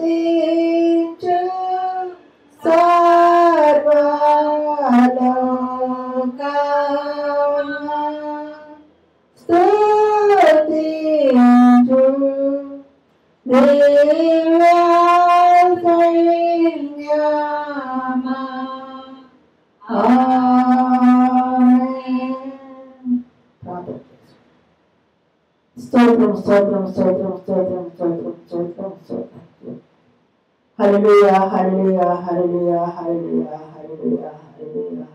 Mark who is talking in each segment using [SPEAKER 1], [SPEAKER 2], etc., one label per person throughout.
[SPEAKER 1] స్తుతించు సర్వలోకమున స్తుతించు దివ్య సైన్యమా. స్తోత్రం స్తోత్రం స్తోత్రం స్తోత్రం స్తోత్రం స్తోత్రం స్తోత్రం. హల్లెలూయా హల్లెలూయా హల్లెలూయా హల్లెలూయా హల్లెలూయా హల్లెలూయా.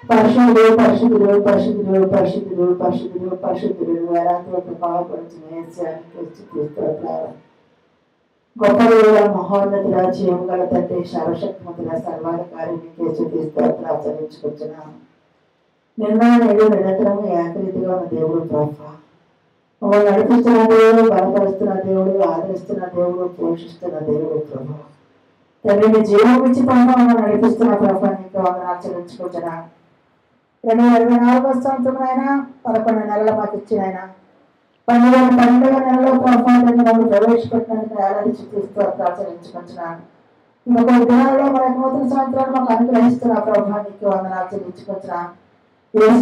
[SPEAKER 1] పరిశుద్ధుడు పరిశుద్ధుడు పరిశుద్ధుడు పరిశుద్ధుడు పరిశుద్ధుడు పరిశుద్ధుడు వేలాంతో ప్రభావపడుతున్న గొప్ప దేవుడ మహోన్నతుల జీవం గల తండ్రి సర్వశక్తిమంతుల సర్వాధికారి నీకే స్తుతి స్తోత్రాలు ఆచరించుకుంటున్నాను. నిన్న నేడు నిరంతరము ఏకరీతిగా ఉన్న దేవుడు ప్రభా, మమ్మల్ని నడిపిస్తున్న దేవుడు, బలపరుస్తున్న దేవుడు, ఆదరిస్తున్న దేవుడు, పోషిస్తున్న దేవుడు ప్రభా. తండ్రి నీ జీవం ఇచ్చి పైన మమ్మల్ని నడిపిస్తున్న ప్రభా నీకు వందనాలు ఆచరించుకుంటున్నాను. 2024 సంవత్సరం అయినా 11 నెలలు మాకు ఇచ్చిన ఆయన 12వ నెలలో ప్రభావాన్ని ప్రవేశపెట్టినందుకు ఏడాది చూపిస్తూ ఆచరించుకుంటున్నాను. ఇంకొక దినాల్లో మన నూతన సంవత్సరాలు మాకు అనుగ్రహిస్తున్న ప్రభా నీకు వందనాలు ఆచరించుకుంటున్నాను.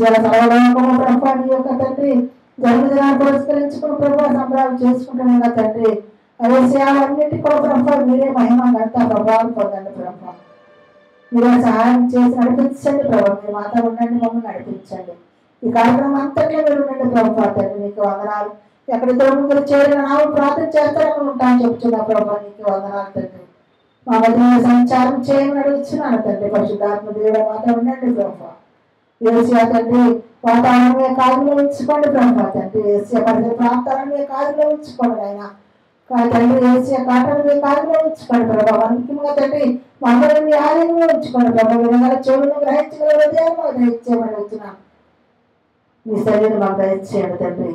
[SPEAKER 1] సర్వలోకము ప్రభా నీ యొక్క తండ్రి జన్మదినాన్ని పురస్కరించుకుని ప్రభా సంబరాలు చేసుకుంటున్నా తండ్రి. విషయాలన్నిటి కూడా ప్రభా మీరే మహిమ అంతా ప్రభావం పొందండి ప్రభా. మీరు సహాయం చేసి నడిపించండి ప్రభా. మీరు మాతో ఉండండి, మమ్మల్ని నడిపించండి. ఈ కార్యక్రమం అంతట్లో మీరు ఉండండి ప్రభా తండ్రి నీకు వందనాలు. ఎక్కడితో ముగ్గురు చేరిన నావు ప్రార్థన చేస్తారని ఉంటాను చెప్తున్నా ప్రభా నీకు వందనాలు తండ్రి. మా మధ్య సంచారం చేయమని అడుగుతున్నాను తండ్రి. పరిశుద్ధాత్మ దేవుడు మాతో ఉండండి ప్రభా. ఏసియా తండ్రి వాతావరణమే కాదులో ఉంచుకోండి ప్రభా తండ్రి. ఏసియా పరిసర ప్రాంతాలనే కాదులో ఉంచుకోండి ఆయన తండ్రి. ఏసియా కాటలనే కాదులో ఉంచుకోండి ప్రభా. ముఖ్యంగా తండ్రి మమ్మల్ని ఆలయంలో ఉంచుకోండి ప్రభా. విధంగా చెవులను గ్రహించగల హృదయాన్ని మాకు దయచేయమని వచ్చినాం. మీ శరీరం మాకు దయచేయండి తండ్రి.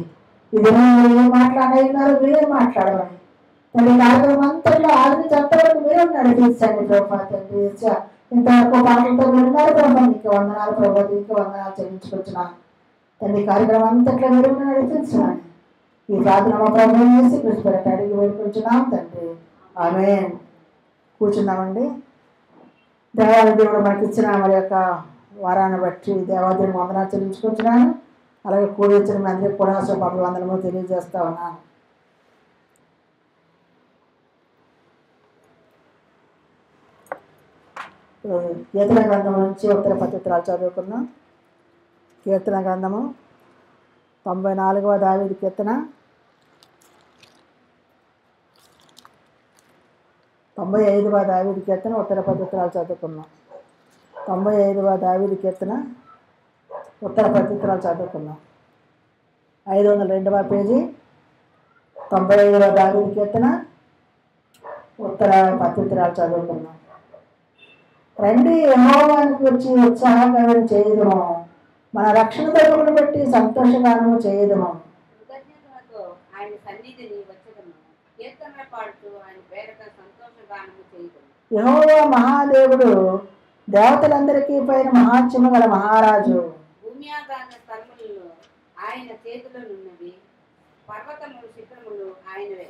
[SPEAKER 1] ఇది మీరు ఏం మాట్లాడన్నారు మీరే మాట్లాడమని తండ్రి. కార్యక్రమం అంతట్లో ఆలోచించి అంతవరకు మీరే నడిపించండి ప్రభా తండ్రి. ఇంతవరకు పాటలతో విన్నారు ప్రభా నీకు వందనాలు ప్రభా. నీకు వందనాలు చెల్లించుకుంటున్నాను తండ్రి. కార్యక్రమం అంతట్లో మీరు నడిపించాలని ఈ ప్రార్థన ప్రభావం చేసి కృష్ణపడి అడిగి వేడుకుంటున్నాం తండ్రి. ఆమేన్. కూర్చున్నామండి. దేవాలయ దేవుడు మనకి ఇచ్చిన మరి యొక్క వారాన్ని బట్టి దేవాదేవుని వందనాలు చెల్లించుకుంటున్నాను. అలాగే కూడి వచ్చిన మీ అందరికీ కూడా శుభాభివందనము తెలియజేస్తా ఉన్నాను. కీర్తన గ్రంథం నుంచి ఉత్తర పత్రికలు చదువుకున్నాం. కీర్తన గ్రంథము 94వ దావీదు కీర్తన, 95వ దావీదు కీర్తన ఉత్తర పత్రికలు చదువుకున్నాం. 95వ దావీదు కీర్తన ఉత్తర పత్రికలు చదువుకున్నాం. 502వ పేజీ 95వ దావీదు కీర్తన ఉత్తర పత్రికలు చదువుకున్నాం. రండి యెహోవాను గురించి ఉత్సాహగానం చేయదుము, మన రక్షణ దొరకను బట్టి సంతోషగానము చేయదుము. యెహోవా మహాదేవుడు, దేవతలందరికీ పైన మహాత్మ్యము గల మహారాజు.
[SPEAKER 2] భూమి ఆకాశ స్థలములలో ఆయన చేతిలో నున్నవి, పర్వతములు శిఖరములు ఆయనవే.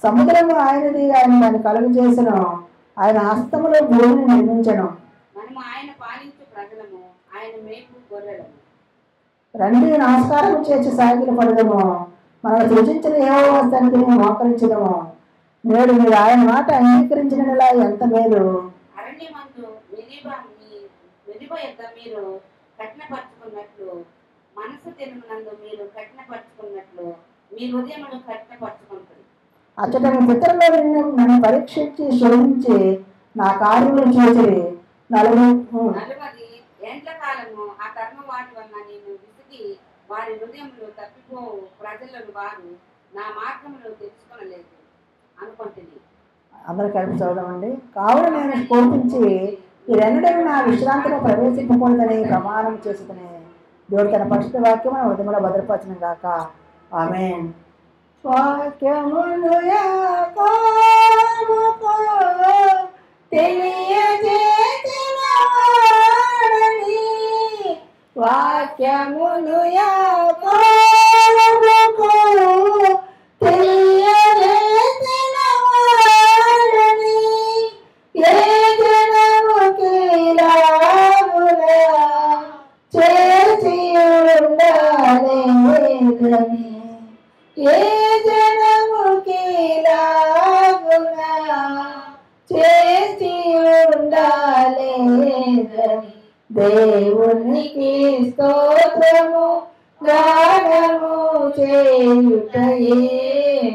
[SPEAKER 1] సముద్రము ఆయనది, ఆయన దాన్ని కలుగు చేసెను, ఆయన హస్తములో భూమిని నిర్మించెను.
[SPEAKER 2] మనము ఆయన పాలించు ప్రజలము, ఆయన మేపు గొర్రెలము.
[SPEAKER 1] రండి నమస్కారం చేసి సాగిల పడదము, మనకు సృజించిన యెహోవా సన్నిధిని మోకరించదము. నేడు మీరు ఆయన మాట అంగీకరించినలా ఎంత మేలు.
[SPEAKER 2] అరణ్యమందు వెలిబ యొక్క మీరు కఠినపరుచుకున్నట్లు, మనసు తెలుగునందు మీరు కఠినపరుచుకున్నట్లు మీ హృదయమును కఠినపరుచుకుంటుంది.
[SPEAKER 1] అచ్చట మీ పితరులో నన్ను పరీక్షించి శోధించి నా కార్యములు చూసిరి.
[SPEAKER 2] 40 ఏండ్ల కాలము ఆ కర్మ వాటి వలన నేను విసిగి వారి హృదయములు తప్పిపోవు ప్రజలను వారు నా మార్గములు తెలుసుకొనలేదు అనుకుంటుంది.
[SPEAKER 1] అందరూ కలిపి చదవమండి. కావున నేను కోపించి మీరెన్నడూ నా విశ్రాంతిలో ప్రవేశింపకూడదని ప్రమాణం చేసుకుని దేవుడు తన పరిశుద్ధ వాక్యం మన హృదయంలో భద్రపరచును గాక. ఆమేన్. వాక్యమును యాకోబుకు తెలియజేసిన వాడని, వాక్యమును యాకోబుకు తెలియజేసిన వాడని, దేవునికి స్తోత్రము గానము చేయుటయే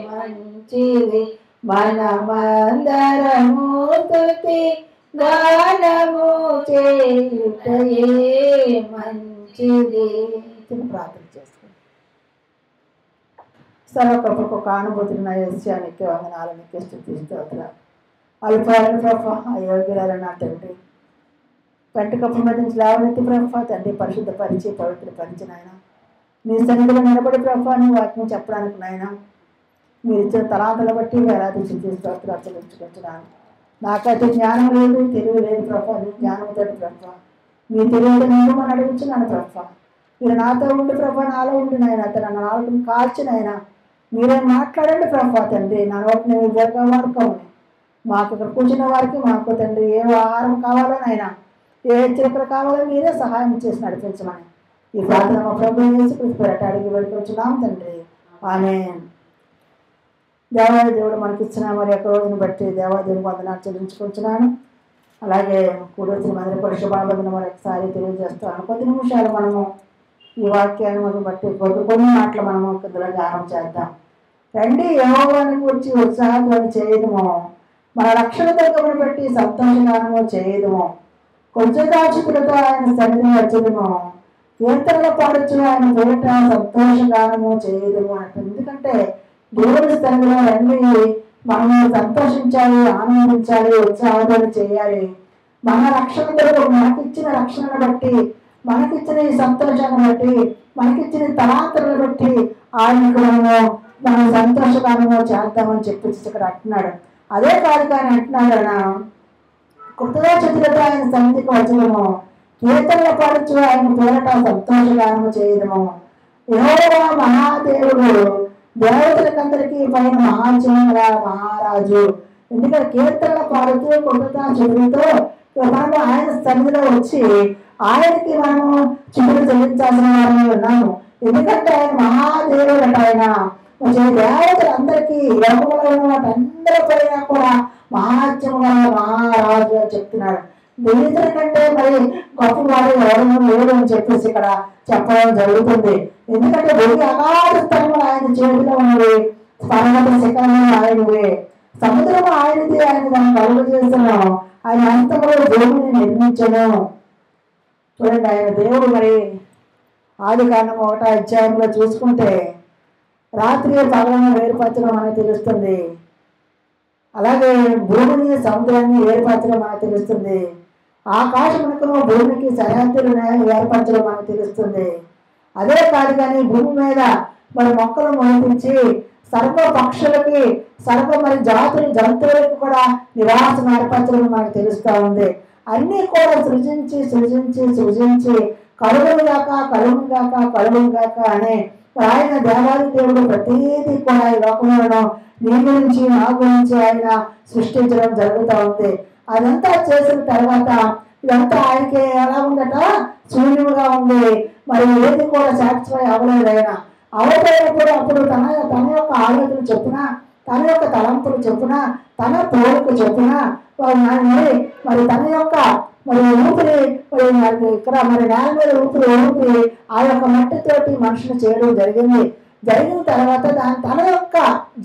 [SPEAKER 1] మంచిది, మనమందరము స్తుతి గానము చేయుటయే మంచిది. ప్రార్థన చేసుకుంటాం. సర్వకృపకు ఒక అనుభూతిని నా యేసునికి వందనాలు, నీకే స్తుతి స్తోత్రాలు. అల్పాయన ప్రభా, అయోగ్యురాల నా తండ్రి, కంటి కప్పు మీద నుంచి లేవనెత్తి ప్రభా తండ్రి, పరిశుద్ధపరిచి పవిత్రపరిచి నాయన నీ సన్నిధిలో నిలబడి ప్రభా నీ వాక్యం చెప్పడానికి నాయన మీరు ఇచ్చిన తలాంతల బట్టి వేలాది స్తుతి స్తోత్రాలు చెల్లించుకుంటున్నాను. నాకైతే జ్ఞానం లేదు, తెలివి లేదు ప్రభా, నీ జ్ఞానంతో ప్రభా మీ తెలియదు నేను అని అడుగుతున్నాను ప్రభా. మీరు నాతో ఉండి ప్రభా, నాలో ఉండి నాయన తన నాలుగుని కాల్చినైనా మీరే మాట్లాడండి ప్రభా తండ్రి. నా నోటిని మీ బోర్గా వాడుకోండి. మాకు ఇక్కడ కూర్చున్న వారికి మాకు తండ్రి ఏ ఆహారం కావాలో నాయన, ఏ హెచ్చరికలు కావాలో మీరే సహాయం చేసి నడిపించమని ఈ ప్రార్థన మా ప్రభు యేసుక్రీస్తు పేరట అడిగి వెళ్ళుకొచ్చున్నాం తండ్రి, ఆమేన్. దేవాది దేవుడు మనకి ఇచ్చిన మరి యొక్క రోజును బట్టి దేవాదేవుని వందనాలు చెల్లించుకుంటున్నాను. అలాగే కూడొచ్చిన మందిర కూడా శుభాబంధన మరొకసారి తెలియజేస్తాను. కొద్ది నిమిషాలు మనము ఈ వాక్యాన్ని మనం బట్టి కొన్ని మాటలు మనము ఇందులో ధ్యానం చేద్దాం. రండి యెహోవాను గురించి ఉత్సాహధ్వని చేయదము, మన రక్షణ దగ్గరను బట్టి సంతోషగానము చేయదము, కొంచెదాచితులతో ఆయన సన్నిధిని వచ్చేదము, కీర్తనలు పాడొచ్చు ఆయన పేరిట సంతోషగానము చేయదము అంటే. ఎందుకంటే దేవుని సన్నిధిలో రండి మనము సంతోషించాలి, ఆనందించాలి, ఉత్సాహధ్వని చేయాలి. మన రక్షణ దగ్గర మనకిచ్చిన రక్షణను బట్టి, మనకిచ్చిన ఈ సంతోషాన్ని బట్టి, మనకిచ్చిన తలాంతలను బట్టి ఆయనకు మనం సంతోషగానము చేద్దామని చెప్పి ఇక్కడ అంటున్నాడు. అదే కాదు కానీ అంటున్నాడు ఆయన కృతగా చెతులతో ఆయన సన్నిధికి వచ్చడము, కీర్తనలు పాడొచ్చు ఆయన పేరట సంతోషగానము చేయడము. యెహోవా మహాదేవుడు, దేవతలకందరికీ పైన మహాచంద్ర మహారాజు. ఎందుకంటే కీర్తనలు పాడుతూ కృతగా చెతులతో మనము ఆయన సన్నిధిలో వచ్చి ఆయనకి మనము చిగురు చెల్లించాల్సిన వారమే ఉన్నాము. ఎందుకంటే ఆయన మహాదేవుడు అట. ఆయన దేవతలందరికీ లోకంలో ఉన్న వాటందరి పైన కూడా మహాత్యముగా మహారాజు అని చెప్తున్నాడు. దేవుని కంటే మరి గొప్పవాడు ఎవరు లేడు అని చెప్పేసి ఇక్కడ చెప్పడం జరుగుతుంది. ఎందుకంటే భూమి అగాధ స్థలంలో ఆయన చేతిలో ఉన్నది, పర్వత శిఖరంలో ఆయనవే, సముద్రం ఆయనది, ఆయన దాన్ని కలుగు చేస్తున్నాం, ఆయన అంతలో భూమిని నిర్మించను. చూడండి, ఆయన దేవుడు మరి ఆదికాండం 1వ అధ్యాయంలో చూసుకుంటే రాత్రి పగలను వేరుపరచడం మనకు తెలుస్తుంది. అలాగే భూమిని సముద్రాన్ని వేరుపరచడం మనకు తెలుస్తుంది. ఆకాశమునకును భూమికి సరిహద్దులను ఏర్పరచడం మనకు తెలుస్తుంది. అదే కాదు కానీ భూమి మీద మరి మొక్కలు మొలిపించి సర్వ పక్షులకి, సర్వ మరి జాతులు జంతువులకు కూడా నివాసం ఏర్పరచడం మనకు తెలుస్తూ ఉంది. అన్నీ కూడా సృజించి సృజించి సృజించి కలుగుగాక కలుగుగాక కలుగుగాక అనే ఆయన దేవాది దేవుడు ప్రతిదీ కూడా ఈ లోకంలో నీ గురించి నా గురించి ఆయన సృష్టించడం జరుగుతూ ఉంది. అదంతా చేసిన తర్వాత ఇదంతా ఆయనకి ఎలా ఉందట, శూన్యముగా ఉంది. మరి ఏది కూడా సాటిస్ఫై అవ్వలేదు. ఆయన అవపోయినప్పుడు అప్పుడు తన యొక్క ఆలోచన చొప్పున, తన యొక్క తలంపులు చొప్పున, తన పోలిక చొప్పున మరి తన యొక్క మరి ఊపిరి మరి ఇక్కడ మరి నేల మీద ఊపిరి ఆ యొక్క మట్టితోటి మనుషులు చేయడం జరిగింది. జరిగిన తర్వాత తన యొక్క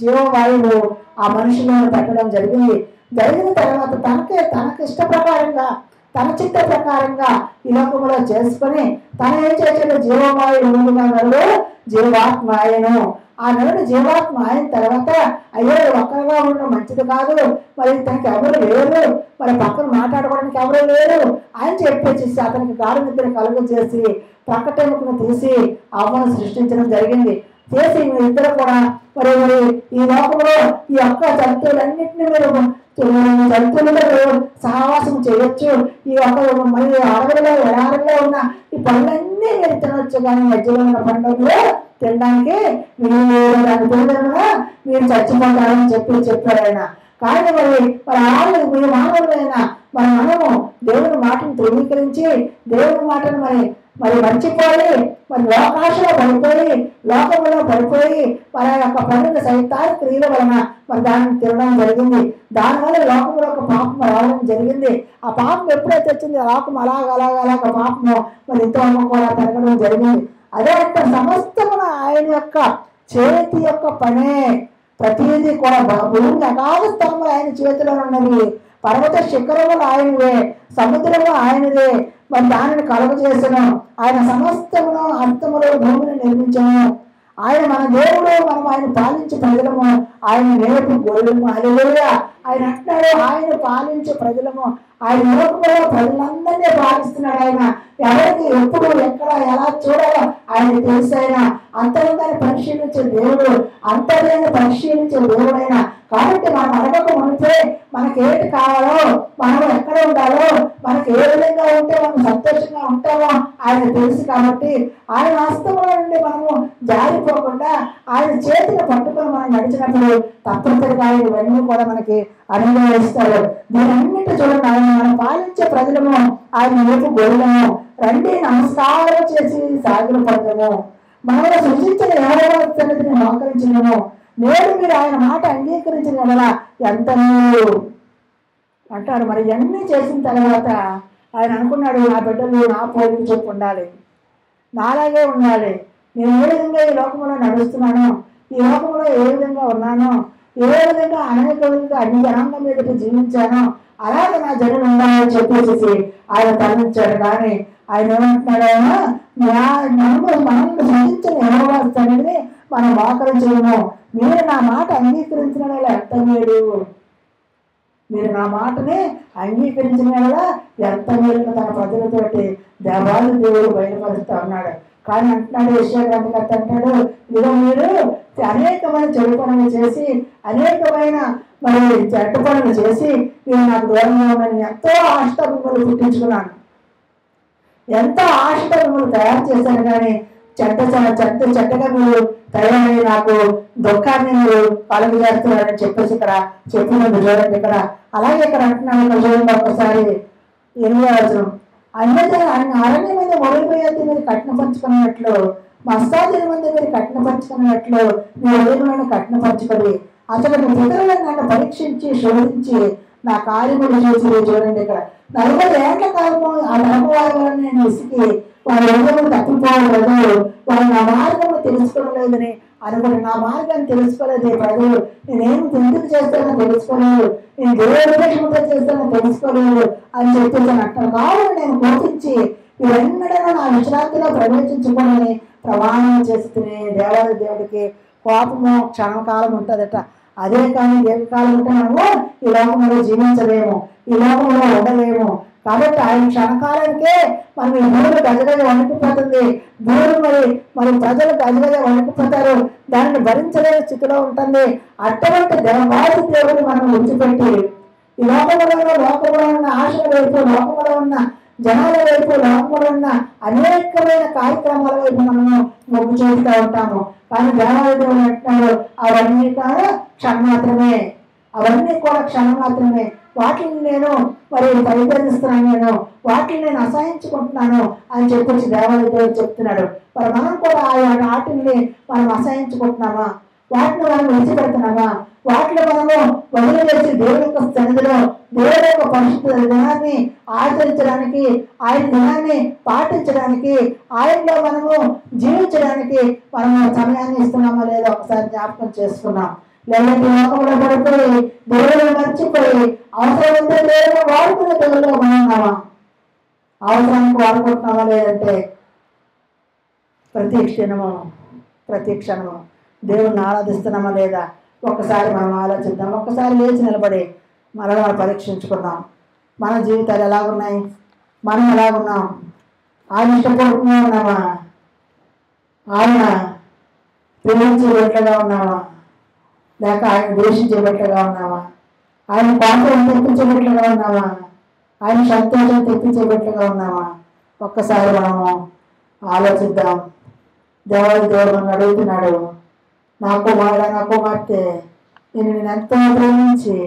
[SPEAKER 1] జీవవాయువు ఆ మనుషులను పెట్టడం జరిగింది. జరిగిన తర్వాత తనకి ఇష్ట ప్రకారంగా, తన చిత్త ప్రకారంగా ఈ లోకంలో చేసుకొని తన ఏం చేసాడు, జీవవాయువు ముందుగా నరుడు జీవాత్మ ఆయను. ఆ నరుడు జీవాత్మ అయిన తర్వాత అయ్యో ఒక్కరుగా ఉండడం మంచిది కాదు, మరి తనకి ఎవరు లేరు, మరి పక్కన మాట్లాడుకోవడానికి ఎవరు లేరు అని చెప్పేసి అతనికి గాఢ నిద్ర కలుగు చేసి ప్రకటనకు తీసి అవ్వను సృష్టించడం జరిగింది. చేసి ఇద్దరు కూడా మరి ఈ లోకంలో ఈ యొక్క జంతువులన్నింటినీ మీరు జంతువులతో సహవాసం చేయొచ్చు. ఈ యొక్క మరి అడవులలో ఎడారుల్లో ఉన్న ఈ పనులన్నీ మీరు తినొచ్చు, కానీ మధ్యలో ఉన్న పండుగలు తినడానికి దాని తినగా మీరు చచ్చిపోతారని చెప్పారు ఆయన. కానీ మీ మానవులైనా మనము దేవుని మాటను ధృవీకరించి దేవుని మాటను మరి మరి మర్చిపోయి మరి లోకాశలో పడిపోయి లోకంలో పడిపోయి మరి ఆ యొక్క పనుల సైతాన్ క్రియల వలన మరి దాన్ని తినడం జరిగింది. దానివల్ల లోకంలో ఒక పాపం రావడం జరిగింది. ఆ పాపం ఎప్పుడైతే వచ్చింది లోకం అలాగ పాపము మరి ఎంతో కూడా పెరగడం జరిగింది. అదే యొక్క సమస్తమున ఆయన యొక్క చేతి యొక్క పనే. ప్రతిదీ కూడా భూమి అగాధ స్థలములు ఆయన చేతిలో ఉన్నది. పర్వత శిఖరములు ఆయనవే, సముద్రము ఆయనదే. మరి దానిని కలుగజేసను. ఆయన సమస్తమును అర్థములో భూమిని నిర్మించను. ఆయన మన దేవుడు, మనం ఆయన పాలించే ప్రజలము, ఆయన నేర్పు గొర్రెలము. హల్లెలూయా. ఆయన అంటున్నాడు, ఆయన పాలించే ప్రజలము. ఆయన లోకంలో ప్రజలందరినీ పాలిస్తున్నాడు. ఆయన ఎవరికి ఎప్పుడు ఎక్కడ ఎలా చూడాలో ఆయన తెలుసు. ఆయన అంతరంగాన్ని పరిశీలించే దేవుడు, అంతర్యాన్ని పరిశీలించే దేవుడైన. కాబట్టి మనం అడగక ఉంటే మనకి ఏంటి కావాలో, మనం ఎక్కడ ఉండాలో, మనకి ఏ విధంగా ఉంటే మనం సంతోషంగా ఉంటామో ఆయన తెలుసు. కాబట్టి ఆయన హస్తంలో నుండి మనము జారిపోకుండా ఆయన చేతిని పట్టుకొని మనం నడిచినప్పుడు తప్పనిసరిగా ఆయన ఇవన్నీ కూడా మనకి అనుభవిస్తాడు. దీనన్నిటి చూడండి, ఆయన మనం పాలించే ప్రజలము, ఆయన వైపు గొర్రెలము. రండి నమస్కారం చేసి సాగిల పడము. మనలో సృష్టించిన యెహోవా సన్నిధిని మోకరించినము. నేడు మీరు ఆయన మాట అంగీకరించిన ఎడల ఎంత మేలు అంటారు. మరి ఇవన్నీ చేసిన తర్వాత ఆయన అనుకున్నాడు, నా బిడ్డలు నా పోలిక చొప్పు ఉండాలి, నాలాగే ఉండాలి. నేను ఏ విధంగా ఈ లోకంలో నడుస్తున్నానో, ఈ లోకంలో ఏ విధంగా ఉన్నానో, ఏ విధంగా అనేక విధంగా అన్ని జనాంగం మీద జీవించానో అలాగే నా జనులు ఉండాలని చెప్పేసి ఆయన తరలించాడు. కానీ ఆయన ఏమంటున్నాడు, మనల్ని సృష్టించిన యెహోవా సన్నిధిని మనం మోకరించము. మీరు నా మాట అంగీకరించిన వేళ ఎంత మేలు. మీరు నా మాటని అంగీకరించిన వేళ ఎంత మేలు తన ప్రజలతోటి దేవాలు దేవుడు బయలుపరుస్తూ ఉన్నాడు. కానీ అంటున్నాడు యెషయా గ్రంథకర్త అంటాడు, ఇదిగో మీరు అనేకమైన చెడు పనులు చేసి, అనేకమైన మరి చెడ్డ పనులు చేసి మీరు నాకు దూరంగా ఉన్నాను. ఎంతో ఆశతో మిమ్మల్ని పుట్టించుకున్నాను, ఎంతో ఆశతో మిమ్మల్ని తయారు చేశాను. కానీ చెడ్డగా మీరు తయారై నాకు దుఃఖాన్ని మీరు కలుగు చేస్తున్నారని చెప్పేసి ఇక్కడ చెప్పినది చూడండి. ఇక్కడ అలాగే ఇక్కడ అంటున్నాను, ఇక్కడ చూడండి ఒకసారి 8వ వచనం. అరణ్య మీద మొదలుపోయేది మీరు కఠినపరుచుకున్నట్లు, మస్తాజుల మంది మీరు కఠినపరుచుకున్నట్లు మీ హృదయంలో కఠినపరచుకొని అతను పితరులను నన్ను పరీక్షించి శోధించి నా కార్యములు చేసి చూడండి. ఇక్కడ 40 ఏళ్ల కాలము ఆ ధర్మవారి వల్ల నేను విసిగి వారి హృదయము తప్పిపోవాలి ప్రజలు, వారు నా మార్గము తెలుసుకోలేదని అనుకుని నా మార్గాన్ని తెలుసుకోలేదు ప్రజలు. నేనేం ఎందుకు చేస్తానో తెలుసుకోలేదు, నేను దేవుడితో చేస్తానో తెలుసుకోలేదు అని చెప్పేసి అంటారు. కావాలి నేను కోపించి ఇవన్నడూ నా విశ్రాంతిలో ప్రవేశించుకోనని ప్రమాణం చేస్తుంది. దేవుడికి కోపము క్షణకాలం ఉంటుందట. అదే కానీ దీర్ఘకాలం ఉంటే మనము ఈ లోకంలో జీవించలేము, ఈ లోకంలో ఉండలేము. కాబట్టి ఆయన క్షణకాలానికే మనం ఈ భూమి గజగజ వణికిపోతుంది. భూమి మరి ప్రజలు గజగజ వణికిపోతారు, దానిని భరించలేని స్థితిలో ఉంటుంది. అటువంటి దేవాది దేవుడు మనం విడిచిపెట్టి ఈ లోకంలో ఉన్న ఆశల వైపు, లోకంలో ఉన్న జనాల వైపు, లోకంలో ఉన్న అనేకమైన కార్యక్రమాల వైపు మనము మొగ్గు చూస్తూ ఉంటాము. కానీ దేవాది దేవుడు అంటున్నాడు, అవన్నీ కూడా క్షణం మాత్రమే, అవన్నీ కూడా క్షణం మాత్రమే. వాటిని నేను మరి పరిగణిస్తున్నాను, నేను వాటిని నేను అసహించుకుంటున్నాను అని చెప్పేసి దేవాది దేవుడు చెప్తున్నాడు. మరి మనం కూడా వాటిని మనం అసహించుకుంటున్నామా? వాటిని మనం విడిచిపెడుతున్నామా? వాటిలో మనము వదిలివేసి దేవుడి యొక్క సన్నిధిలో దేవుడి యొక్క పరిశుద్ధ దినాన్ని ఆచరించడానికి, ఆయన దినాన్ని పాటించడానికి, ఆయనలో మనము జీవించడానికి మనము సమయాన్ని ఇస్తున్నామా లేదా ఒకసారి జ్ఞాపకం చేసుకున్నాం. లేదంటే లోకంలో పడిపోయి దేవుడిని మర్చిపోయి అవసరం ఉంటే దేవుడిని వాడుకునే దేవుడిలో మనం ఉన్నామా? అవసరానికి వాడుకుంటున్నామా? లేదంటే ప్రతి క్షణము దేవుడిని ఆరాధిస్తున్నామా లేదా? ఒక్కసారి మనం ఆలోచిద్దాం. ఒక్కసారి లేచి నిలబడి మనం పరీక్షించుకుందాం. మన జీవితాలు ఎలాగున్నాయి, మనం ఎలాగున్నాం? ఆయన ఇష్టపడుతూనే ఉన్నామా? ఆయన ప్రేమించే బిడ్డగా ఉన్నామా? లేక ఆయన ద్వేషించే బిడ్డగా ఉన్నామా? ఆయన కోపం తెప్పించే బిడ్డగా ఉన్నామా? ఆయన సంతోషం తెప్పించే బిడ్డగా ఉన్నామా? ఒక్కసారి మనము ఆలోచిద్దాం. దేవుడు నన్ను అడుగుతున్నాడు, నా కుమారుడు, నా కుమార్తె, నేను ఎంతో ప్రేమించి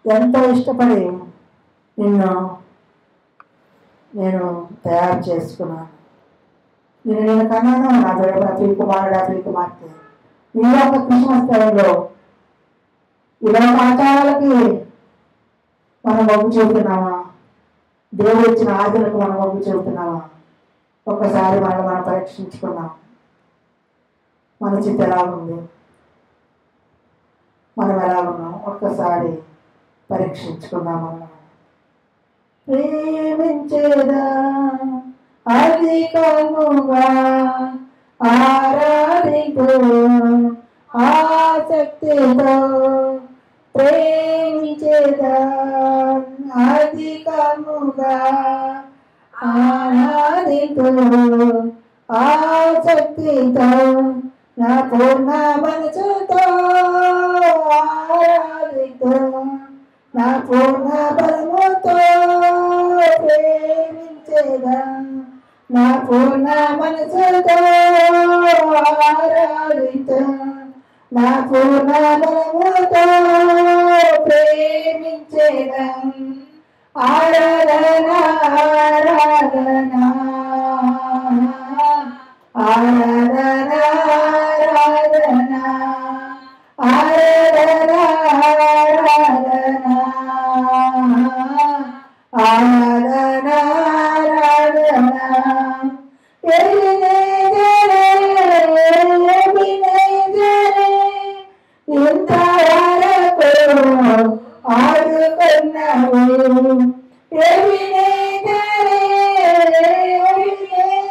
[SPEAKER 1] ఎంతో ఇష్టపడి నిన్ను నేను తయారు చేసుకున్నాను. నేను కన్నాను నా ప్రియ కుమారుడు ప్రియ కుమార్తె. ఈ యొక్క క్రిస్మస్ టైంలో ఇలా ఆచారాలకి మనం మొగ్గు చూపుతున్నామా? దేవుడు ఇచ్చిన ఆజ్ఞలకు మనం మొగ్గు చూపుతున్నామా? ఒక్కసారి మనం పరీక్షించుకున్నాం. మన చిత్త ఎలా ఉంది, మనం ఎలా ఉన్నాం ఒక్కసారి పరీక్షించుకున్నాము. ప్రేమించేదా అధికముగా ఆరాధితో ఆసక్తితో ప్రేమించేదా అధికముగా ఆరాధితో ఆసక్తితో నా పూర్ణ మనసుతో ఆరాధితో నా పూర్ణ బలముతో ప్రేమించేదా నా పూర్ణ మనసుతో ఆరాధితో నా పూర్ణ బలముతో ప్రేమించేదా. ఆరాధన ఆరాధన ఆరాధన ఆరాధన ఆరాధన ఆరాధన ఆరాధన ఆరాధన ఇంతవరకు ఆదుకున్నావు ఇంతవరకు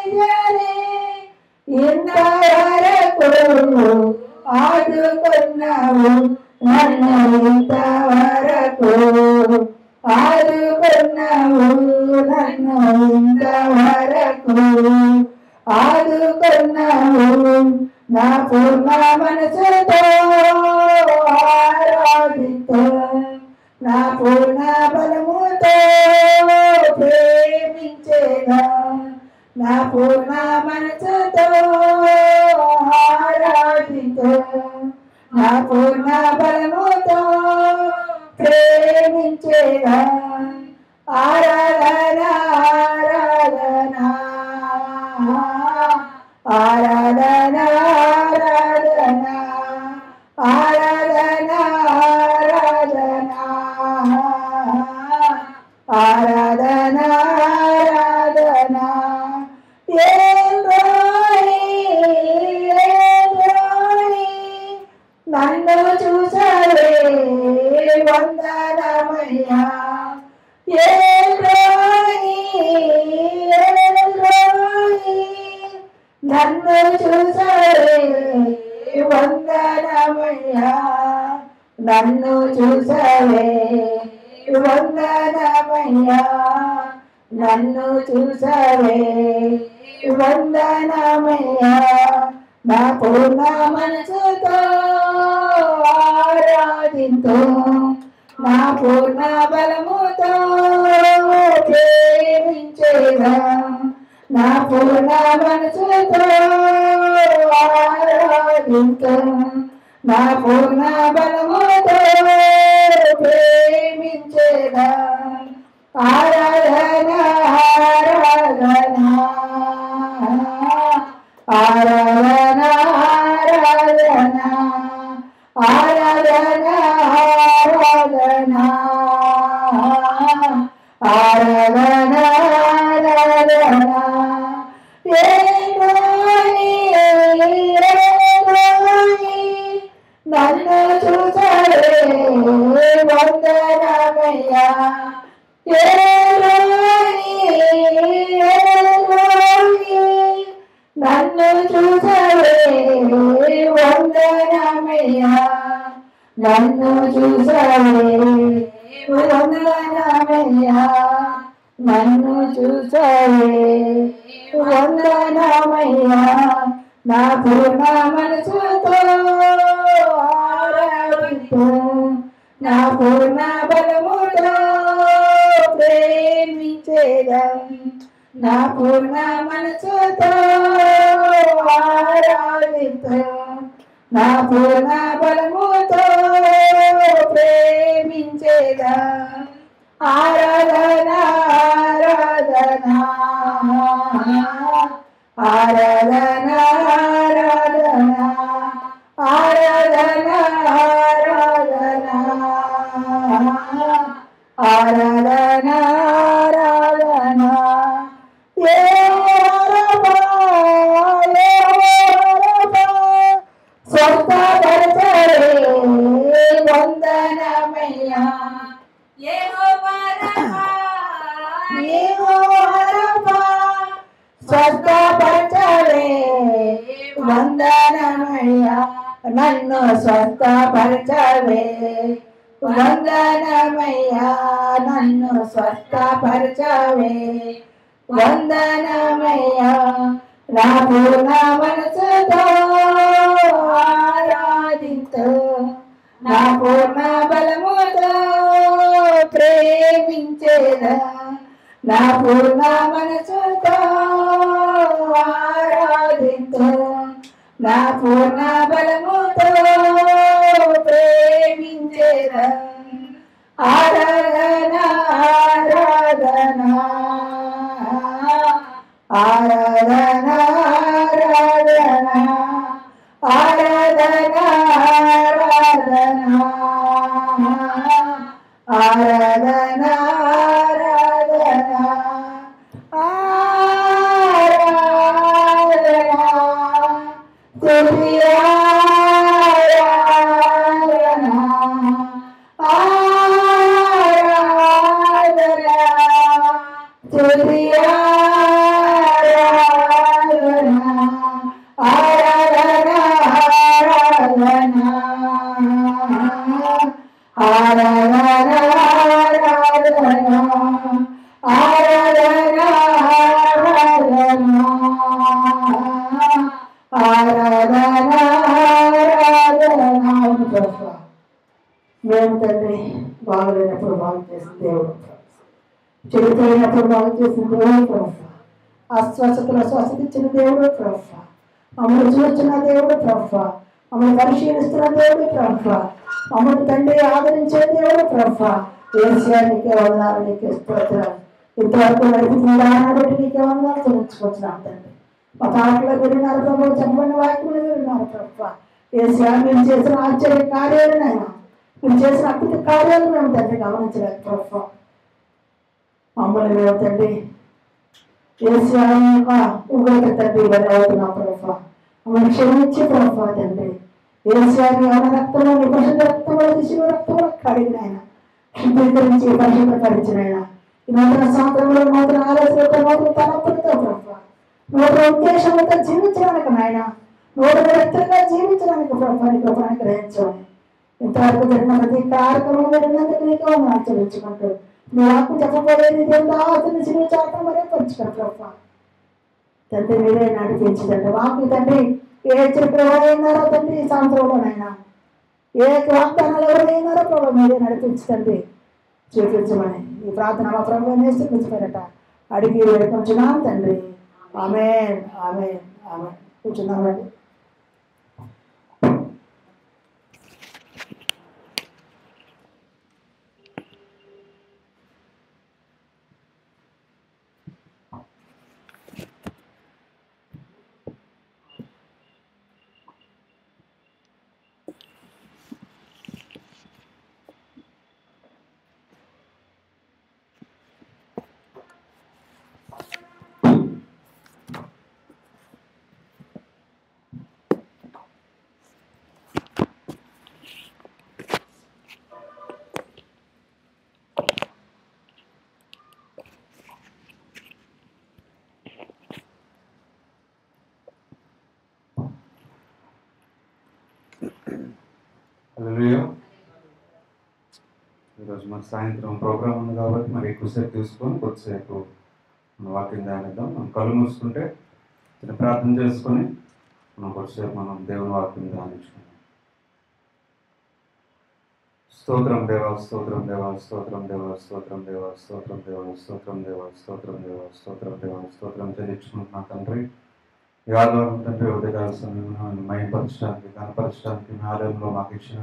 [SPEAKER 1] ఆదుకున్నావు నన్ను ఇంతవరకు ఆదుకున్నావు నన్ను ఇంతవరకు ఆదుకున్నావు నా పూర్ణ మనసుతో ఆరాధితో నా పూర్ణ బలముతో ప్రేమించేదా నా పూర్ణ మనసుతో ఆరాధితో నా పూర్ణ బలముతో ప్రేమించేదా. ఆరాధన ఆరాధన ఆరాధన ఆరాధన ఆరాధన ఆరాధన ఆరాధన ఆరాధన నన్ను చూసావే వందనమయ్యా నన్ను చూసావే వందనమయ్యా నన్ను చూసావే వందనమయ్యా నన్ను చూసావే వందనమయ్యా నా పూర్ణ మనసుతో ఆరాధితో నా పూర్ణ బలముతో ప్రేమించేదా నా పూర్ణ మనసుతో ఆరాధితో నా పూర్ణ బలముతో ప్రేమించేదా. ఆరాధన ఆరాధన ఆరాధన ఆరాధన ఆరాధన ఆరాధన ఆరాధన ఆరాధన నన్ను చూసావే వందనమయ్యా నన్ను చూసావే వందనమయ్యా నన్ను చూసావే వందనమయ్యా నన్ను చూసావే వందనమయ్యా నా పూర్ణ మనసుతో ఆరాధితో నా పూర్ణ బలముతో ప్రేమించేదా నా పూర్ణ మనసుతో ఆరాధితో నా పూర్ణ బలముతో ప్రేమించేదా. ఆరాధన ఆరాధన ఆరాధన ఆరాధన ఆరాధన ఆరాధన ఆరాధన ఆరాధన స్వస్థపరచరే వందనమయ్యా స్వస్థపరచరే వందనమయ్యా నన్ను స్వస్థపరచవే వందనమయ్యా నన్ను స్వస్థపరచవే వందనమయ్యా నా పూర్ణ మనసుతో ఆరాధించు నా పూర్ణ బలముతో ప్రేమించేదా నా పూర్ణ మనసుతో ఆరాధించు నా పూర్ణ బలముతో ప్రేమించేదా ఆరాధన ఆరాధన ఆరాధన ఆరాధన ఆరాధన ఆరాధన ఆరాధన మేము తండ్రి బాగులేనప్పుడు బాగు చేసిన దేవుడు చెడిపోయినప్పుడు బాగు చేసిన దేవుడు ప్రభు అస్వస్థతలో స్వస్థత ఇచ్చిన దేవుడు ప్రభు మమ్మల్ని చూస్తున్న దేవుడు ప్రభు మమ్మల్ని పరిశీలిస్తున్న దేవుడు ప్రభు మమ్మల్ని తండ్రి ఆదరించే దేవుడు ప్రభు ఏసియా నీకే వందనాలు నీకే స్తోత్రాలు ఇంతవరకు నడిపిస్తున్న బట్టి నీకే వందనాలు చెల్లించుకుంటున్నాం తండ్రి మా పాటలో విన్నారు ప్రభు చెప్పబడిన వాక్యంలో విన్నారు ప్రభు ఏసియా మీరు చేసిన ఆశ్చర్య కార్యాలు నాయన మీరు చేసిన అద్భుత కార్యాలు మేము తండ్రి గమనించలేదు ప్రభు మమ్మల్ని మేము తండ్రి ఏసియా యొక్క ఉగ్రత తండ్రి ఇవన్నీ అవుతున్నాం ప్రభు మమ్మల్ని క్షమించి ప్రభు తండ్రి ఏసియాని ఎవరి రక్తంలో నిపరిశుద్ధ రక్తంలో శిశువు రక్తంలో కడిగిన ఆయన శుద్ధీకరించి పరిశుభ్రపరిచిన ఆయన ఈ నూతన సంవత్సరంలో నూతన ఆలోచనలతో నూతన తలపులతో ప్రభు నూతన ఉద్దేశంతో జీవించడానికి నాయన నూతన వ్యక్తులుగా జీవించడానికి ప్రభానికి గ్రహించాలి ఇంతవరకు జరిగిన ప్రతి కార్యక్రమం జరిగినందుకు నీకు ఆచరించుకుంటూ నీ ఆకు చెప్పబోలేని దేవుడు ఆశని జీవించాలటం మరే పంచుకోరు ప్రభు తండ్రి మీరే నడిపించదండి వాకు తండ్రి ఏ హెచ్చరికలు ఎవరైనారో తండ్రి ఈ సంవత్సరంలోనైనా ఏ వాగ్దానాలు ఎవరైనారో ప్రభు మీరే నడిపించండి చూపించమని ఈ ప్రార్థన మా ప్రభు నేర్చుకుంటున్నారట అడిగి వేడుకుంటున్నాం తండ్రి ఆమేన్ ఆమేన్ ఆమేన్ కూర్చున్నామండి
[SPEAKER 3] హల్లెలూయా. ఈరోజు మన సాయంత్రం ప్రోగ్రాం ఉంది కాబట్టి మరి ఎక్కువసేపు తీసుకొని కొద్దిసేపు మన వాక్యం ధ్యానిద్దాం. మనం కళ్ళు మూసుకుంటే చిన్న ప్రార్థన చేసుకొని మనం కొద్దిసేపు మనం దేవుని వాక్యం ధ్యానించుకుందాం. స్తోత్రం దేవా స్తోత్రం దేవా స్తోత్రం దేవా స్తోత్రం దేవా స్తోత్రం దేవా స్తోత్రం దేవా స్తోత్రం దేవా స్తోత్రం దేవా స్తోత్రం చెల్లించుకుంటున్నా తండ్రి. ఈ ఆదివారం తండ్రి ఉదయకాల సమయంలో మయంపరచడానికి కనపరచడానికి మీ ఆలయంలో మాకు ఇచ్చిన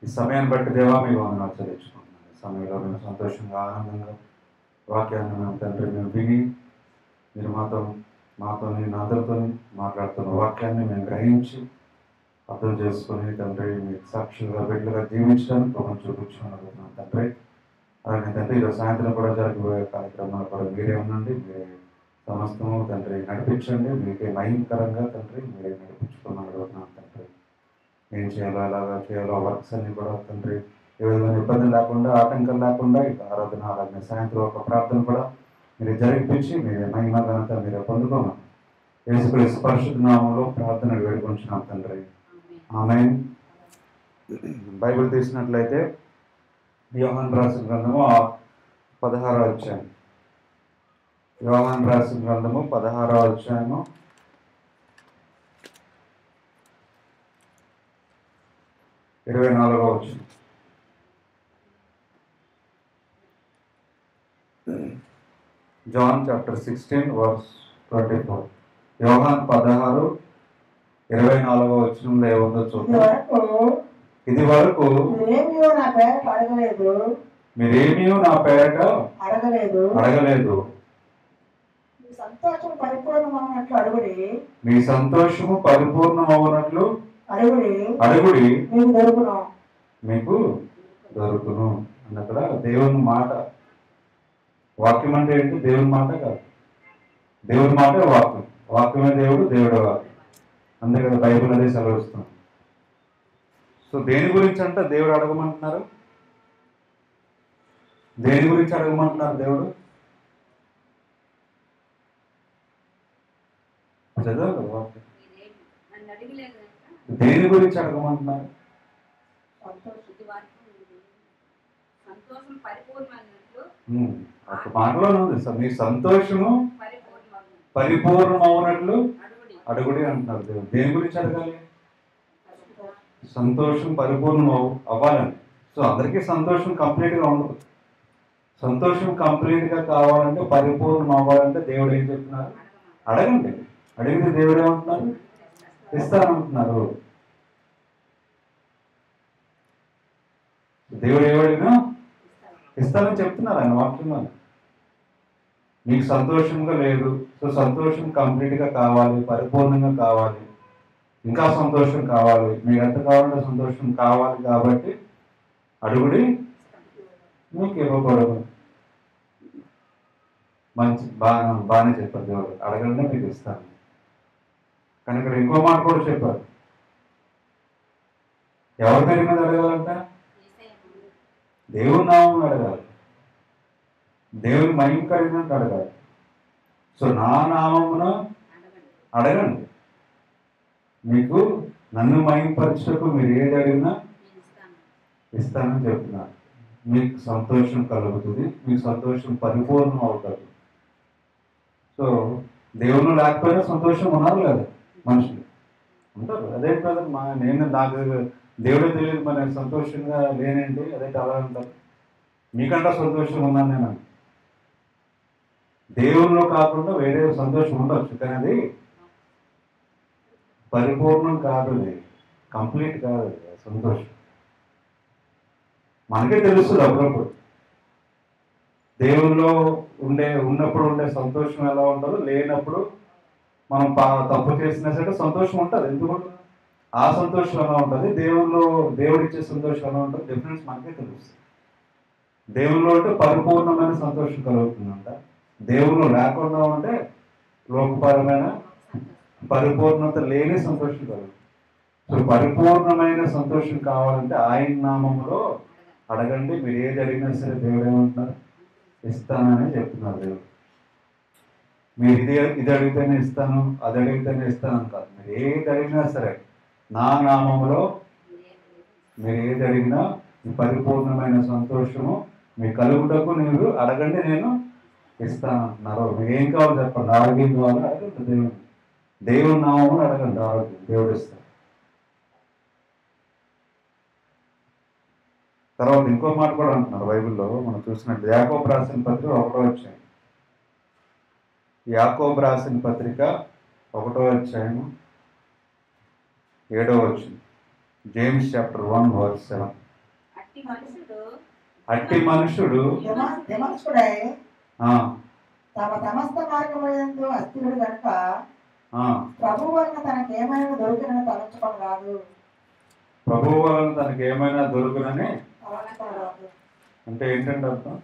[SPEAKER 3] ఈ సమయాన్ని బట్టి దేవా మీ వందనాలు చెల్లించుకుంటున్నాను. ఈ సమయంలో మేము సంతోషంగా ఆనందంగా వాక్యాన్ని మేము తండ్రి మేము విని మీరు మాతో మాతోని నాదరితోని మాట్లాడుతున్న వాక్యాన్ని మేము గ్రహించి అర్థం చేసుకుని తండ్రి మీకు సాక్షులుగా బిడ్డలుగా జీవించడానికి ప్రభావం చూపించుకున్నాను తండ్రి. అలాగే తండ్రి ఈరోజు సాయంత్రం కూడా జరగబోయే కార్యక్రమాలు కూడా మీరే ఉండండి, మీరే సమస్తము తండ్రి నడిపించండి. మీకే మహిమకరంగా తండ్రి మీరే నడిపించుకున్నాను అడుగుతున్నాను తండ్రి. ఏం చేయాలో ఎలాగా చేయాలో వర్క్స్ అన్ని కూడా తండ్రి ఏ విధమైన ఇబ్బంది లేకుండా ఆటంకం లేకుండా ఇక ఆరాధన అలాగే సాయంత్రం ఒక ప్రార్థన కూడా మీరు జరిపించి మీరే మహిమ ఘనత మీరే పొందుకున్నాం. యేసుక్రీస్తు పరిశుద్ధ నామంలో ప్రార్థన వేడుకొంచున్నాం తండ్రి. ఆమేన్. బైబిల్ తీసినట్లయితే యోహాను రాసిన గ్రంథము 16వ అధ్యాయం. యోహాను రాసిన గ్రంథము 16వ అధ్యాయము 24వ వచనం. John chapter 16 verse 24. యోహాను 16:24 వచనంలో ఏముందో చూద్దాం. ఇది వరకు
[SPEAKER 1] మీరేమీ నా పేరట అడగలేదు,
[SPEAKER 3] మీరేమీ నా పేరట అడగలేదు.
[SPEAKER 1] మీ సంతోషం పరిపూర్ణమవునట్లు అడుగుడి,
[SPEAKER 3] మీ సంతోషము పరిపూర్ణమవునట్లు
[SPEAKER 1] అడుగుడి,
[SPEAKER 3] మీకు దొరుకును అన్నక్కడ దేవుని మాట. వాక్యం అంటే ఏంటి? దేవుని మాట కాదు, దేవుని మాట వాక్యం. వాక్యమే దేవుడు, దేవుడే వాక్యం. అంతే కదా బైబిల్ అదే సెలవిస్తుంది. సో దేని గురించి అంటే దేవుడు అడగమంటున్నారు? దేని గురించి అడగమంటున్నారు దేవుడు? చదవాలి వాక్యం. దేని గురించి అడగమంటున్నారు? ఒక మాటలోనే ఉంది సార్, మీ సంతోషము పరిపూర్ణమవునట్లు అడుగుడి అంటున్నారు దేవుడు. దేని గురించి అడగాలి? సంతోషం పరిపూర్ణం అవ్వాలని. సో అందరికీ సంతోషం కంప్లీట్గా ఉండదు. సంతోషం కంప్లీట్గా కావాలంటే, పరిపూర్ణం అవ్వాలంటే దేవుడు ఏం చెప్తున్నారు? అడగండి. అడిగితే దేవుడు ఏమంటున్నారు? ఇస్తానంటున్నారు. దేవుడు ఏమడిగినా ఇస్తానని చెప్తున్నారు ఆయన వాక్యంలో. మీకు సంతోషంగా లేదు, సో సంతోషం కంప్లీట్గా కావాలి, పరిపూర్ణంగా కావాలి, ఇంకా సంతోషం కావాలి, మీకు ఎంత కావాలంటే సంతోషం కావాలి. కాబట్టి అడుగుడి, మీకు ఇవ్వకూడదు. మంచి బాగానే చెప్పారు దేవుడు. అడగండి మీకు ఇస్తాను. కానీ ఇక్కడ ఇంకో మాట కూడా చెప్పారు. ఎవరి పేరు మీద అడగాలంట? దేవుని నామం అడగాలి, దేవుని మహిమ కలిగినట్టు అడగాలి. సో నా నామమున అడగండి, మీకు నన్ను మహిమపరచుటకు మీరు ఏది అడిగినా ఇస్తానని చెప్తున్నారు. మీకు సంతోషం కలుగుతుంది, మీకు సంతోషం పరిపూర్ణం అవుతుంది. సో దేవుళ్ళు లేకపోయినా సంతోషం ఉన్నారు కదా మనుషులు ఉంటారు. అదే కదా నాకు దేవుడే తెలియదు మరి సంతోషంగా లేనేంటి, అదైతే అలా అంటారు. మీకంటే సంతోషం ఉన్నాను నేను. దేవుల్లో కాకుండా వేరే సంతోషం ఉండొచ్చు, కానీ అది పరిపూర్ణం కాదు, అది కంప్లీట్ కాదు. అది సంతోషం మనకే తెలుస్తుంది. అప్పుడప్పుడు దేవుల్లో ఉన్నప్పుడు ఉండే సంతోషం ఎలా ఉంటుందో, లేనప్పుడు మనం తప్పు చేసినా సరే సంతోషం ఉంటుంది. ఎందుకంటే ఆ సంతోషం ఎలా ఉంటుంది, దేవుడిచ్చే సంతోషం ఎలా ఉంటుంది, డిఫరెన్స్ మనకే తెలుస్తుంది. దేవుల్లో ఉంటే పరిపూర్ణమైన సంతోషం కలుగుతుందంట, దేవుళ్ళు లేకుండా ఉంటే లోకపరమైన పరిపూర్ణత లేని సంతోషం కలుగుతుంది. సో పరిపూర్ణమైన సంతోషం కావాలంటే ఆయన నామంలో అడగండి, మీరు ఏది అడిగినా సరే దేవుడు ఏమంటున్నారు? ఇస్తానని చెప్తున్నారు దేవుడు. మీరు ఇది అడిగితేనే ఇస్తాను, అది అడిగితేనే ఇస్తాను అని కాదు. మీరు ఏది అడిగినా సరే నా నామంలో మీరు ఏది అడిగినా ఈ పరిపూర్ణమైన సంతోషము మీ కలుగుటకు మీరు అడగండి, నేను ఇస్తానంటున్నారు. మీకు ఏం కావాలో చెప్పండి. ఆరోగ్యం కావాలో అడగండి, దేవుని నామములో అడగండి, ఆరోగ్యం దేవుడు ఇస్తాడు. తర్వాత ఇంకో మాట కూడా అంటున్నారు బైబిల్లో మనం చూసినట్టు. యాకోబు రాసిన పత్రిక 1వ అధ్యాయం. యాకోబు రాసిన పత్రిక 1వ అధ్యాయం 7వ వచనం. James chapter 1 verse 7. అట్టి మనుషుడు
[SPEAKER 1] తమ సమస్త మార్గములందు అస్థిరుడు కనుక
[SPEAKER 3] ఆ,
[SPEAKER 1] ప్రభు వలన తనకేమైనా దొరికినని తలంచుకోరాదు.
[SPEAKER 3] ప్రభువు వలన తనకి ఏమైనా దొరుకునని
[SPEAKER 1] తలంచుకోరాదు.
[SPEAKER 3] అంటే ఏంటంటే అర్థం?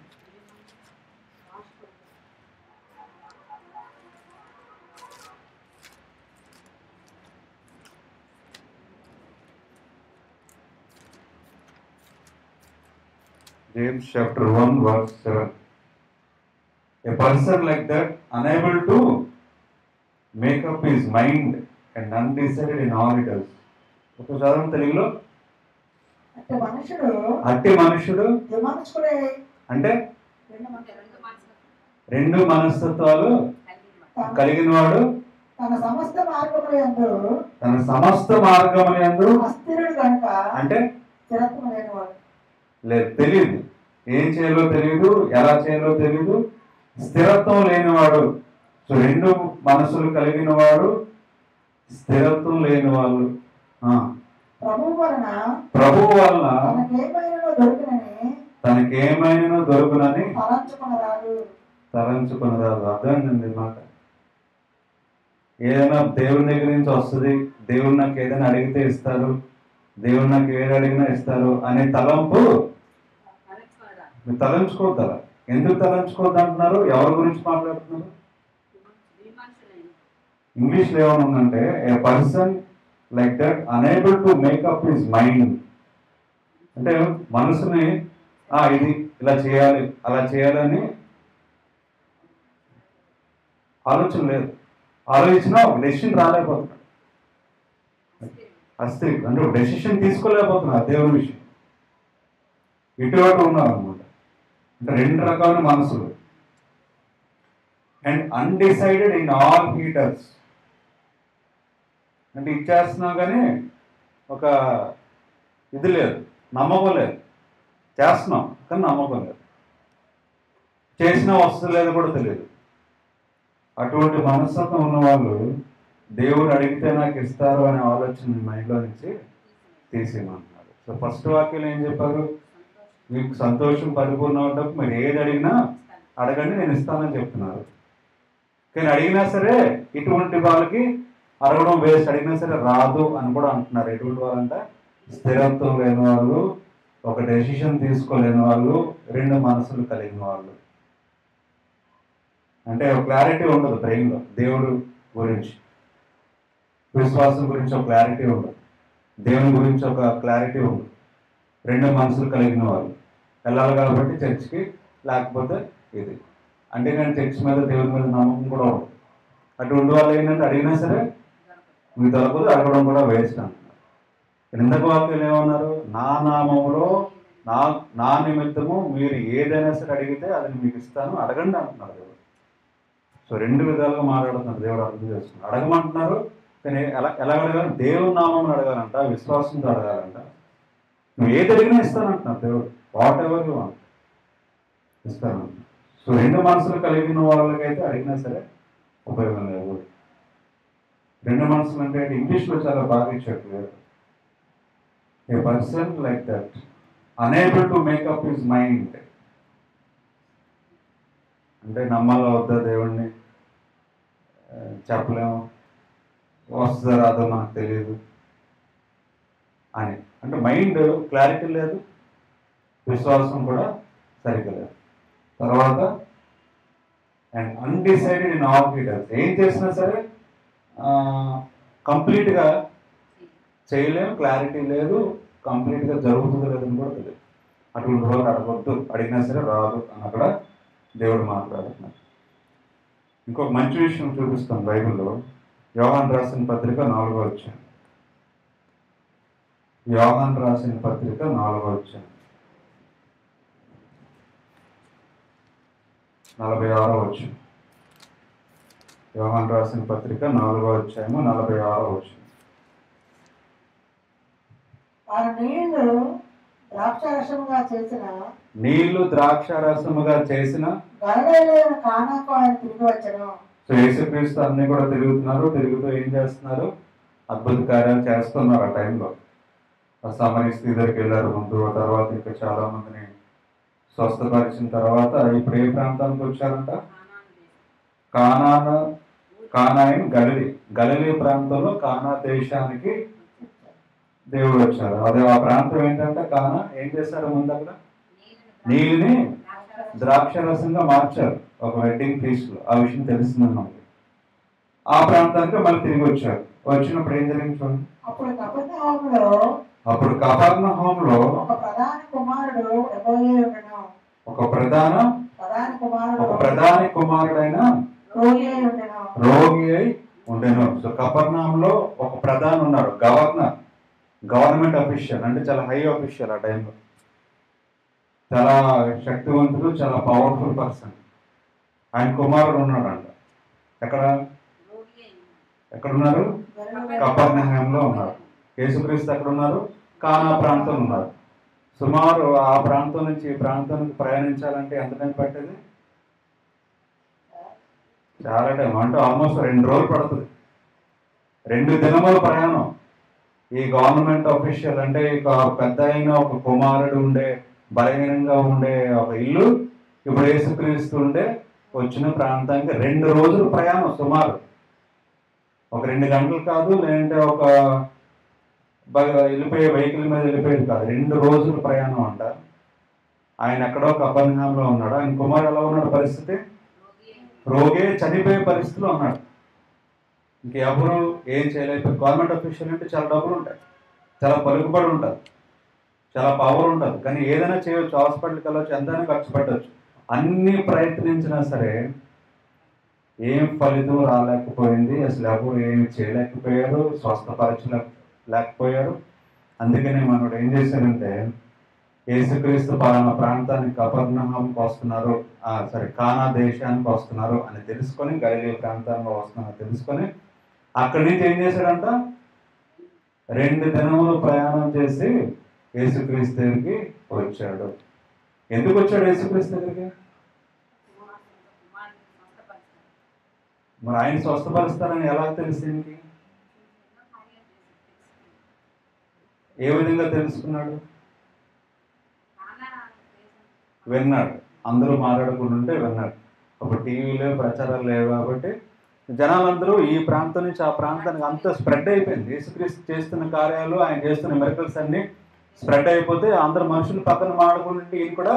[SPEAKER 3] James chapter 1 verse 7. A person like that unable to make up his mind and undecided in all he does. ఒక చదవండి తెలుగులో.
[SPEAKER 1] అంటే మనుషుడు
[SPEAKER 3] అట్టి మనుషుడు
[SPEAKER 1] దుర్మనుషుడే
[SPEAKER 3] అంటే
[SPEAKER 2] రెండు
[SPEAKER 3] రెండు
[SPEAKER 2] మనసులు
[SPEAKER 3] మనస్తత్వాలు
[SPEAKER 2] కలిగిన
[SPEAKER 3] కలిగిన వాడు
[SPEAKER 1] తన సమస్త మార్గములందు
[SPEAKER 3] తన సమస్త మార్గమునందు
[SPEAKER 1] అస్థిరుడు కనుక
[SPEAKER 3] అంటే
[SPEAKER 1] స్థిరత్వం లేనివాడు.
[SPEAKER 3] లేదు, తెలియదు, ఏం చేయాలో తెలియదు, ఎలా చేయాలో తెలియదు, స్థిరత్వం లేనివాడు. సో రెండు మనసులు కలిగిన వాడు, స్థిరత్వం లేని వాళ్ళు.
[SPEAKER 1] ప్రభువు వలన
[SPEAKER 3] ప్రభువు వలన
[SPEAKER 1] తనకేమైనా దొరికినని
[SPEAKER 3] తనకేమైనా దొరుకునని
[SPEAKER 1] తలంచుకొనరాదు.
[SPEAKER 3] తలంచుకున్నరాదు. అర్థమైందండి మాట. ఏదైనా దేవుని దగ్గర నుంచి వస్తుంది, దేవుడు నాకు ఏదైనా అడిగితే ఇస్తారు, దేవుడు నాకు ఏది అడిగినా ఇస్తారు అనే తలంపు మీరు తలంచుకోవద్దా? ఎందుకు తలంచుకోవద్దు అంటున్నారు? ఎవరి గురించి మాట్లాడుతున్నారు? ఇంగ్లీష్లో ఏమైనా ఉందంటే a person like that unable to make up his mind. అంటే మనసుని ఇది ఇలా చేయాలి అలా చేయాలని ఆలోచన లేదు. ఆలోచించినా ఒక డెసిషన్ రాలేకపోతున్నాడు. అస్థిరి అంటే ఒక డెసిషన్ తీసుకోలేకపోతున్నారు దేవుని విషయం. ఇటువంటి ఉన్నారు అనమాట. అంటే రెండు రకాల మనసులు. And undecided in all heaters. అంటే ఇచ్చేస్తున్నాం కానీ ఒక ఇది లేదు, నమ్మకం లేదు. చేస్తున్నాం కానీ నమ్మకం లేదు, చేసినా వస్తుంది లేదు కూడా తెలియదు. అటువంటి మనస్తత్వం ఉన్నవాళ్ళు దేవుడు అడిగితే నాకు ఇస్తారు అనే ఆలోచన మైండ్లో నుంచి తీసేయమంటున్నారు. సో ఫస్ట్ వాక్యం ఏం చెప్పారు? మీకు సంతోషం పరిపూర్ణ ఉన్నప్పుడు మీరు ఏది అడిగినా అడగండి నేను ఇస్తానని చెప్తున్నారు. కానీ అడిగినా సరే ఇటువంటి వాళ్ళకి అడగడం వేస్ట్, అడిగినా సరే రాదు అని కూడా అంటున్నారు. ఎటువంటి వాళ్ళంటే స్థిరత్వం లేని వాళ్ళు, ఒక డెసిషన్ తీసుకోలేని వాళ్ళు, రెండు మనసులు కలిగిన వాళ్ళు. అంటే ఒక క్లారిటీ ఉండదు బ్రెయిన్లో దేవుడు గురించి, విశ్వాసం గురించి ఒక క్లారిటీ ఉండదు, దేవుని గురించి ఒక క్లారిటీ ఉండదు. రెండు మనసులు కలిగిన వాళ్ళు వెళ్ళాలి కాబట్టి చర్చ్కి, లేకపోతే ఇది అంటే నేను చర్చ్ మీద దేవుని మీద నమ్మకం కూడా ఉండదు. అటువంటి వాళ్ళు ఏంటంటే అడిగినా సరే మీకు దొరకదు, అడగడం కూడా వేస్ట్ అంటున్నారు. ఇంతకు వాక్యాలు ఏమన్నారు? నా నామములో నా నిమిత్తము మీరు ఏదైనా సరే అడిగితే అది మీకు ఇస్తాను, అడగండి అంటున్నారు దేవుడు. సో రెండు విధాలుగా మాట్లాడుతున్నారు దేవుడు, అర్థం చేస్తున్నారు. అడగమంటున్నారు కానీ ఎలా అడగాలి? దేవుని నామం అడగాలంట, విశ్వాసంతో అడగాలంట. నువ్వు ఏది అడిగినా ఇస్తానంటున్నారు దేవుడు. వాట్ ఎవర్ యూ వాంట్ ఇస్తానంట. సో రెండు మనసులు కలిగిన వాళ్ళకైతే అడిగినా సరే ఉపయోగం లేదు. రెండు మనసులు అంటే ఇంగ్లీష్లో చాలా బాగా ఇచ్చాడు. A person like that unable to make up his mind. అంటే నమ్మాలో వద్దా దేవుణ్ణి చెప్పలేము, వస్తుందో రాదో మనకు తెలియదు అని. అంటే మైండ్ క్లారిటీ లేదు, విశ్వాసం కూడా సరిగ్గా లేదు. తర్వాత and undecided in all heaters. ఏం చేసినా సరే కంప్లీట్గా చేయలేము, క్లారిటీ లేదు, కంప్లీట్గా జరుగుతుందో లేదని కూడా తెలియదు. అటువంటి వాళ్ళు అడగొద్దు, అడిగినా సరే రాదు అని అక్కడ దేవుడు మాట్లాడుతున్నారు. ఇంకొక మంచి విషయం చూపిస్తాం బైబిల్లో. యోహాను రాసిన పత్రిక 4వ అధ్యాయం. యోహాను రాసిన పత్రిక 4వ అధ్యాయం 46వ వచనం. యోహాను రాసిన పత్రిక 4వ అధ్యాయము 46వ వచనం. నీళ్లు ద్రాక్షారసముగా చేసిన
[SPEAKER 1] కానాకు ఆయన తిరిగి వచ్చను.
[SPEAKER 3] సో యేసుక్రీస్తు అన్ని కూడా తిరుగుతున్నారు. తిరుగుతూ ఏం చేస్తున్నారు? అద్భుత కార్యాలు చేస్తున్నారు. ఆ టైంలో సమరీ స్త్రీ దగ్గరికి వెళ్ళారు ముందు, తర్వాత ఇంకా చాలా మందిని స్వస్థపరిచిన తర్వాత ఇప్పుడు ఏ ప్రాంతానికి వచ్చారంట? కానాయిన్ గలిలీ. గలిలీ ప్రాంతంలో కానా దేశానికి దేవుడు వచ్చారు. అదే ఆ ప్రాంతం ఏంటంటే కానా ఏం చేశారు ముందు అక్కడ నీళ్ళని ద్రాక్షరసంగా మార్చారు ఒక వెడ్డింగ్ ఫీస్ట్ లో. ఆ విషయం తెలిసింది మనకి. ఆ ప్రాంతానికి మళ్ళీ తిరిగి వచ్చారు. వచ్చినప్పుడు ఏం జరిగింది చూడండి.
[SPEAKER 1] అప్పుడు
[SPEAKER 3] కపెర్నహూములో
[SPEAKER 1] ఒక
[SPEAKER 3] ప్రధాని కుమారుడైన రోగి అయి ఉండెను. సో కపెర్నహూములో ఒక ప్రధాని ఉన్నాడు, గవర్నమెంట్ అఫీషియల్, అంటే చాలా హై అఫీషియల్. ఆ టైంలో చాలా శక్తివంతుడు, చాలా పవర్ఫుల్ పర్సన్. ఆయన కుమారుడు ఉన్నాడంట. ఎక్కడున్నారు? కపెర్నహూములో ఉన్నారు. యేసుక్రీస్తు ఎక్కడ ఉన్నారు? కానా ప్రాంతంలో ఉన్నారు. సుమారు ఆ ప్రాంతం నుంచి ఈ ప్రాంతానికి ప్రయాణించాలంటే ఎంత టైం పట్టేది? చాలా టైం, అంటే ఆల్మోస్ట్ 2 రోజులు పడుతుంది. 2 దినముల ప్రయాణం. ఈ గవర్నమెంట్ అఫీషియల్ అంటే పెద్ద అయిన ఒక కుమారుడు ఉండే, బలహీనంగా ఉండే ఒక ఇల్లు ఇప్పుడు యేసుక్రీస్తు ఉండే వచ్చిన ప్రాంతానికి 2 రోజులు ప్రయాణం సుమారు. ఒక 2 గంటలు కాదు, లేదంటే ఒక వెళ్ళిపోయే వెహికల్ మీద వెళ్ళిపోయేది కాదు, 2 రోజులు ప్రయాణం అంట. ఆయన ఎక్కడో కపెర్నహూములో ఉన్నాడు. ఆయన కుమారుడు ఎలా ఉన్నాడు పరిస్థితి? రోగే, చనిపోయే పరిస్థితిలో ఉన్నాడు. ఇంకెవరు ఏం చేయలేకపోయి. గవర్నమెంట్ అఫీషియల్ అంటే చాలా డబ్బులు ఉంటాయి, చాలా పలుకుబడి ఉంటుంది, చాలా పవర్ ఉంటుంది. కానీ ఏదైనా చేయవచ్చు, హాస్పిటల్కి వెళ్ళవచ్చు, ఎంతైనా ఖర్చు పెట్టవచ్చు. అన్ని ప్రయత్నించినా సరే ఏం ఫలితం రాలేకపోయింది. అసలు ఎవరు ఏమి చేయలేకపోయారు, స్వస్థపరచలేకపోయారు. అందుకనే మనోడు ఏం చేశారంటే, యేసుక్రీస్తు పలానా ప్రాంతానికి కపెర్నహూముకి వస్తున్నారు, కానా దేశానికి వస్తున్నారు అని తెలుసుకొని, గలిలీ ప్రాంతానికి వస్తున్నారు తెలుసుకొని అక్కడి నుంచి ఏం చేశాడంట, 2 దినములు ప్రయాణం చేసి యేసుక్రీస్తు దగ్గరికి వచ్చాడు. ఎందుకు వచ్చాడు యేసుక్రీస్తు దగ్గరికి? మరి ఆయన స్వస్థపరుస్తారని ఎలా తెలిసింది? ఏ విధంగా తెలుసుకున్నాడు? విన్నాడు. అందరూ మాట్లాడుకుంటుంటే విన్నాడు. అప్పుడు టీవీలో ప్రచారాలు లేవు కాబట్టి జనాలందరూ ఈ ప్రాంతం నుంచి ఆ ప్రాంతానికి అంతా స్ప్రెడ్ అయిపోయింది. యేసుక్రీస్తు చేస్తున్న కార్యాలు, ఆయన చేస్తున్న మిరకల్స్ అన్ని స్ప్రెడ్ అయిపోతే అందరు మనుషులు పక్కన మాట్లాడుకుంటుంటే ఈయన కూడా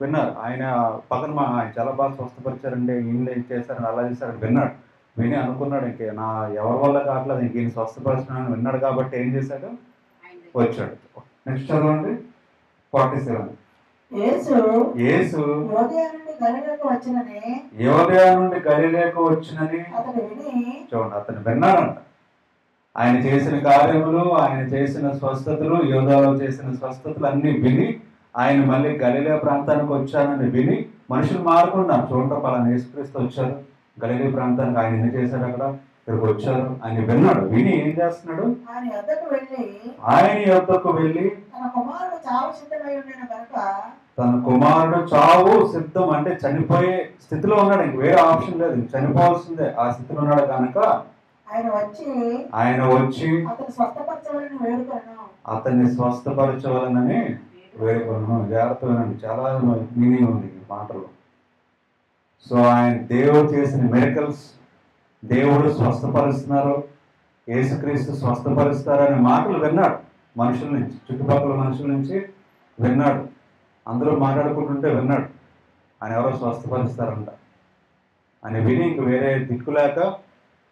[SPEAKER 3] విన్నారు. ఆయన పక్కన ఆయన చాలా బాగా స్వస్థపరిచారండి, ఈయన ఏం చేశారని అలా చేశారని విన్నాడు. విని అనుకున్నాడు, ఇంకే నా ఎవరి వల్ల కావట్లేదు, ఇంక ఈయన స్వస్థపరిచినాడని విన్నాడు. కాబట్టి ఏం చేశాడు? వచ్చాడు. నెక్స్ట్ చదవండి 47. యేసు యోదయ నుండి గలిలయకు వచ్చినని చూడండి, అతను విన్నాడంట. ఆయన చేసిన కార్యములు, ఆయన చేసిన స్వస్థతలు, యోదాలో చేసిన స్వస్థతలు అన్ని విని ఆయన మళ్ళీ గలిలయ ప్రాంతానికి వచ్చానని విని మనుషులు మారుకున్నారు. చూడండి, పలానా యేసుక్రీస్తు వచ్చారు గలిలయ ప్రాంతానికి, ఆయన ఏం చేశాడు, అక్కడ ఇక్కడికి వచ్చారు అని విన్నాడు. విని ఏం చేస్తున్నాడు? ఆయన యొద్దకు వెళ్ళి తన కుమారుడు చావు సిద్ధం, అంటే చనిపోయే స్థితిలో ఉన్నాడు, ఇంక వేరే ఆప్షన్ లేదు, చనిపోవాల్సిందే ఆ స్థితిలో ఉన్నాడు కనుక ఆయన వచ్చి అతన్ని స్వస్థపరచవలనని వేడుకొనను. జాగ్రత్త వినండి, చాలా మీనింగ్ ఉంది ఈ మాటలో. సో ఆయన దేవుడు చేసిన మిరకల్స్, దేవుడు స్వస్థపరుస్తున్నారు, యేసుక్రీస్తు స్వస్థపరుస్తారనే మాటలు విన్నాడు మనుషుల నుంచి, చుట్టుపక్కల మనుషుల నుంచి విన్నాడు. అందరూ మాట్లాడుకుంటుంటే విన్నాడు ఆయన ఎవరో స్వస్థపరుస్తారంట అని విని ఇంక వేరే దిక్కులేక